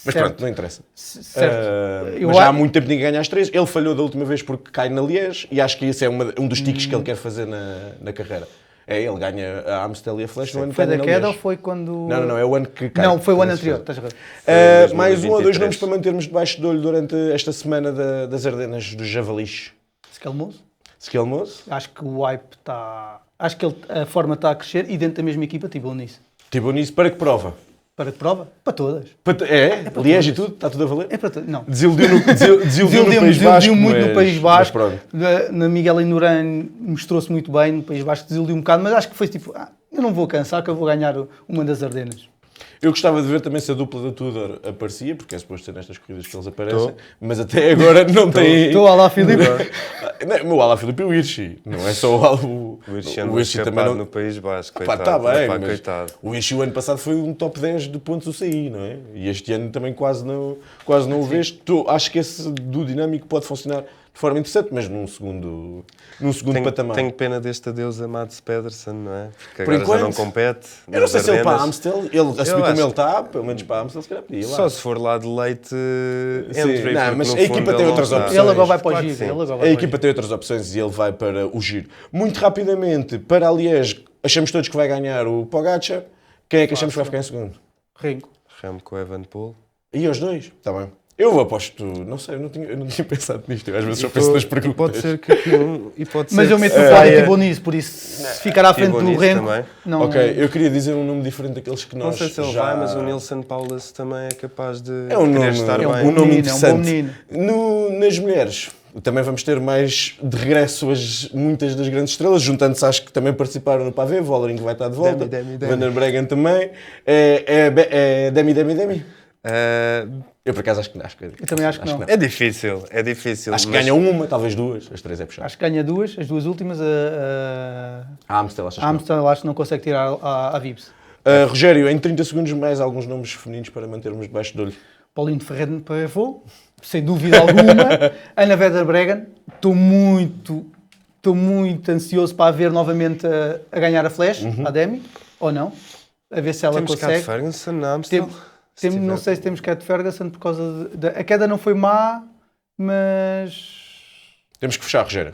Mas Certo. pronto, não interessa. Certo. Eu Mas já há acho- muito tempo ninguém ganha as 3. Ele falhou da última vez porque cai na Liège e acho que esse é um dos tiques que ele quer fazer na carreira. Ele ganha a Amstel e a Flash no ano que Foi ganha da na queda ou Liège. foi quando... Não, é o ano que cai. Não, foi o ano Nesse anterior, caso. estás a ver. Mais um ou dois 2023. nomes para mantermos debaixo de olho durante esta semana das Ardenas dos Javalis. Scalmoso. Skelmoso, Acho que o hype está... Acho que a forma está a crescer e dentro da mesma equipa, tipo nisso. tipo nisso, para que prova? Para que prova? Para todas. Liège e tudo? Está tudo a valer? É para todas. Não. Desiludiu no País Basco. Desiludiu muito no País Basco. Mas pronto. Na Miguel Indurain mostrou-se muito bem, no País Basco desiludiu um bocado, mas acho que foi tipo, eu não vou cansar que eu vou ganhar uma das Ardenas. Eu gostava de ver também se a dupla da Tudor aparecia, porque é suposto ser nestas corridas que eles aparecem, mas até agora não tem... Estou lá, Filipe. Não, o Alaphilippe e o Hirschi, não é só O Irchendo Hirschi escapado não... no País Basco, Pá, coitado. está bem, Pá, mas coitado. o Hirschi o ano passado foi um top 10 de pontos do CI, não é? E este ano também quase não o vês. Acho que esse do dinâmico pode funcionar de forma interessante, mas num segundo patamar. Tenho pena deste adeus a Mads Pedersen, não é? Porque Por agora já não enquanto, compete. Eu não nas sei se ele para a Ardenas. Amstel, ele assumir como acho ele está, pelo menos para a Amstel, se calhar podia ir lá. Só se for lá de leite Sim, entry, não, porque mas no a fundo equipa ele tem não outras está. opções. Ele agora vai para o Claro que giro. sim. Ele agora vai A para o equipa giro. tem outras opções e ele vai para o giro. Muito rapidamente, para a Liège, achamos todos que vai ganhar o Pogačar. Quem é que achamos que vai ficar em segundo? Remco. Remco Evenepoel. E os dois? Está bem. Eu aposto, não sei, eu não tinha pensado nisto. Eu às vezes só penso nas E perguntas. pode ser que não. E pode Mas ser eu que meto no saia- pódio tipo nisso, por isso se ficar à frente do Tibonis Remco... também. Não, Ok, eu queria dizer um nome diferente daqueles que Não nós sei se ele já... vai, mas o Nilson Paulus também é capaz de É um querer nome, estar é um bem. bom um nome menino, interessante. é um bom Nas mulheres, também vamos ter mais de regresso muitas das grandes estrelas, juntando-se às que também participaram no Pavé. Vollering vai estar de volta, Demi. Van der Breggen também. É Demi. Eu por acaso acho que Eu também acho que não. É difícil, é difícil. Acho que mas- ganha uma, talvez duas, as três é puxado. Acho que ganha duas, as duas últimas. A Amstel, achas A que não? Amsterdã acho que não consegue tirar a Vips. Rogério, em 30 segundos mais alguns nomes femininos para mantermos debaixo de olho. Paulinho de Ferreira para Ferro, sem dúvida alguma. Ana Van der Breggen, estou muito ansioso para a ver novamente a ganhar a Flash, a Demi, ou não. A ver se ela Temos Cat consegue. Ferguson na Amstel. Não sei se temos Cat Ferguson por causa a queda não foi má, mas... Temos que fechar, Rogério.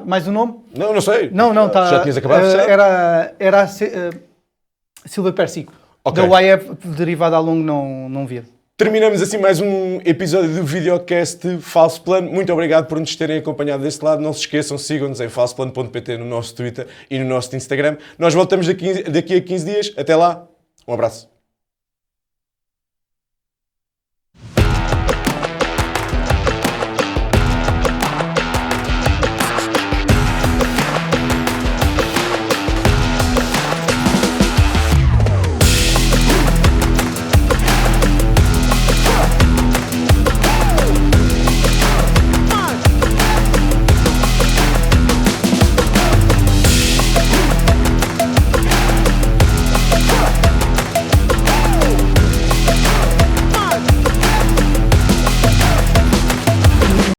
Mais um nome? Não sei. Não, está. Já tinhas acabado de fechar? Era a Silva Persico. Ok. Da YF derivada a longo não via. Terminamos assim mais um episódio do videocast Falso Plano. Muito obrigado por nos terem acompanhado deste lado. Não se esqueçam, sigam-nos em falsoplano.pt no nosso Twitter e no nosso Instagram. Nós voltamos daqui a 15 dias. Até lá, um abraço.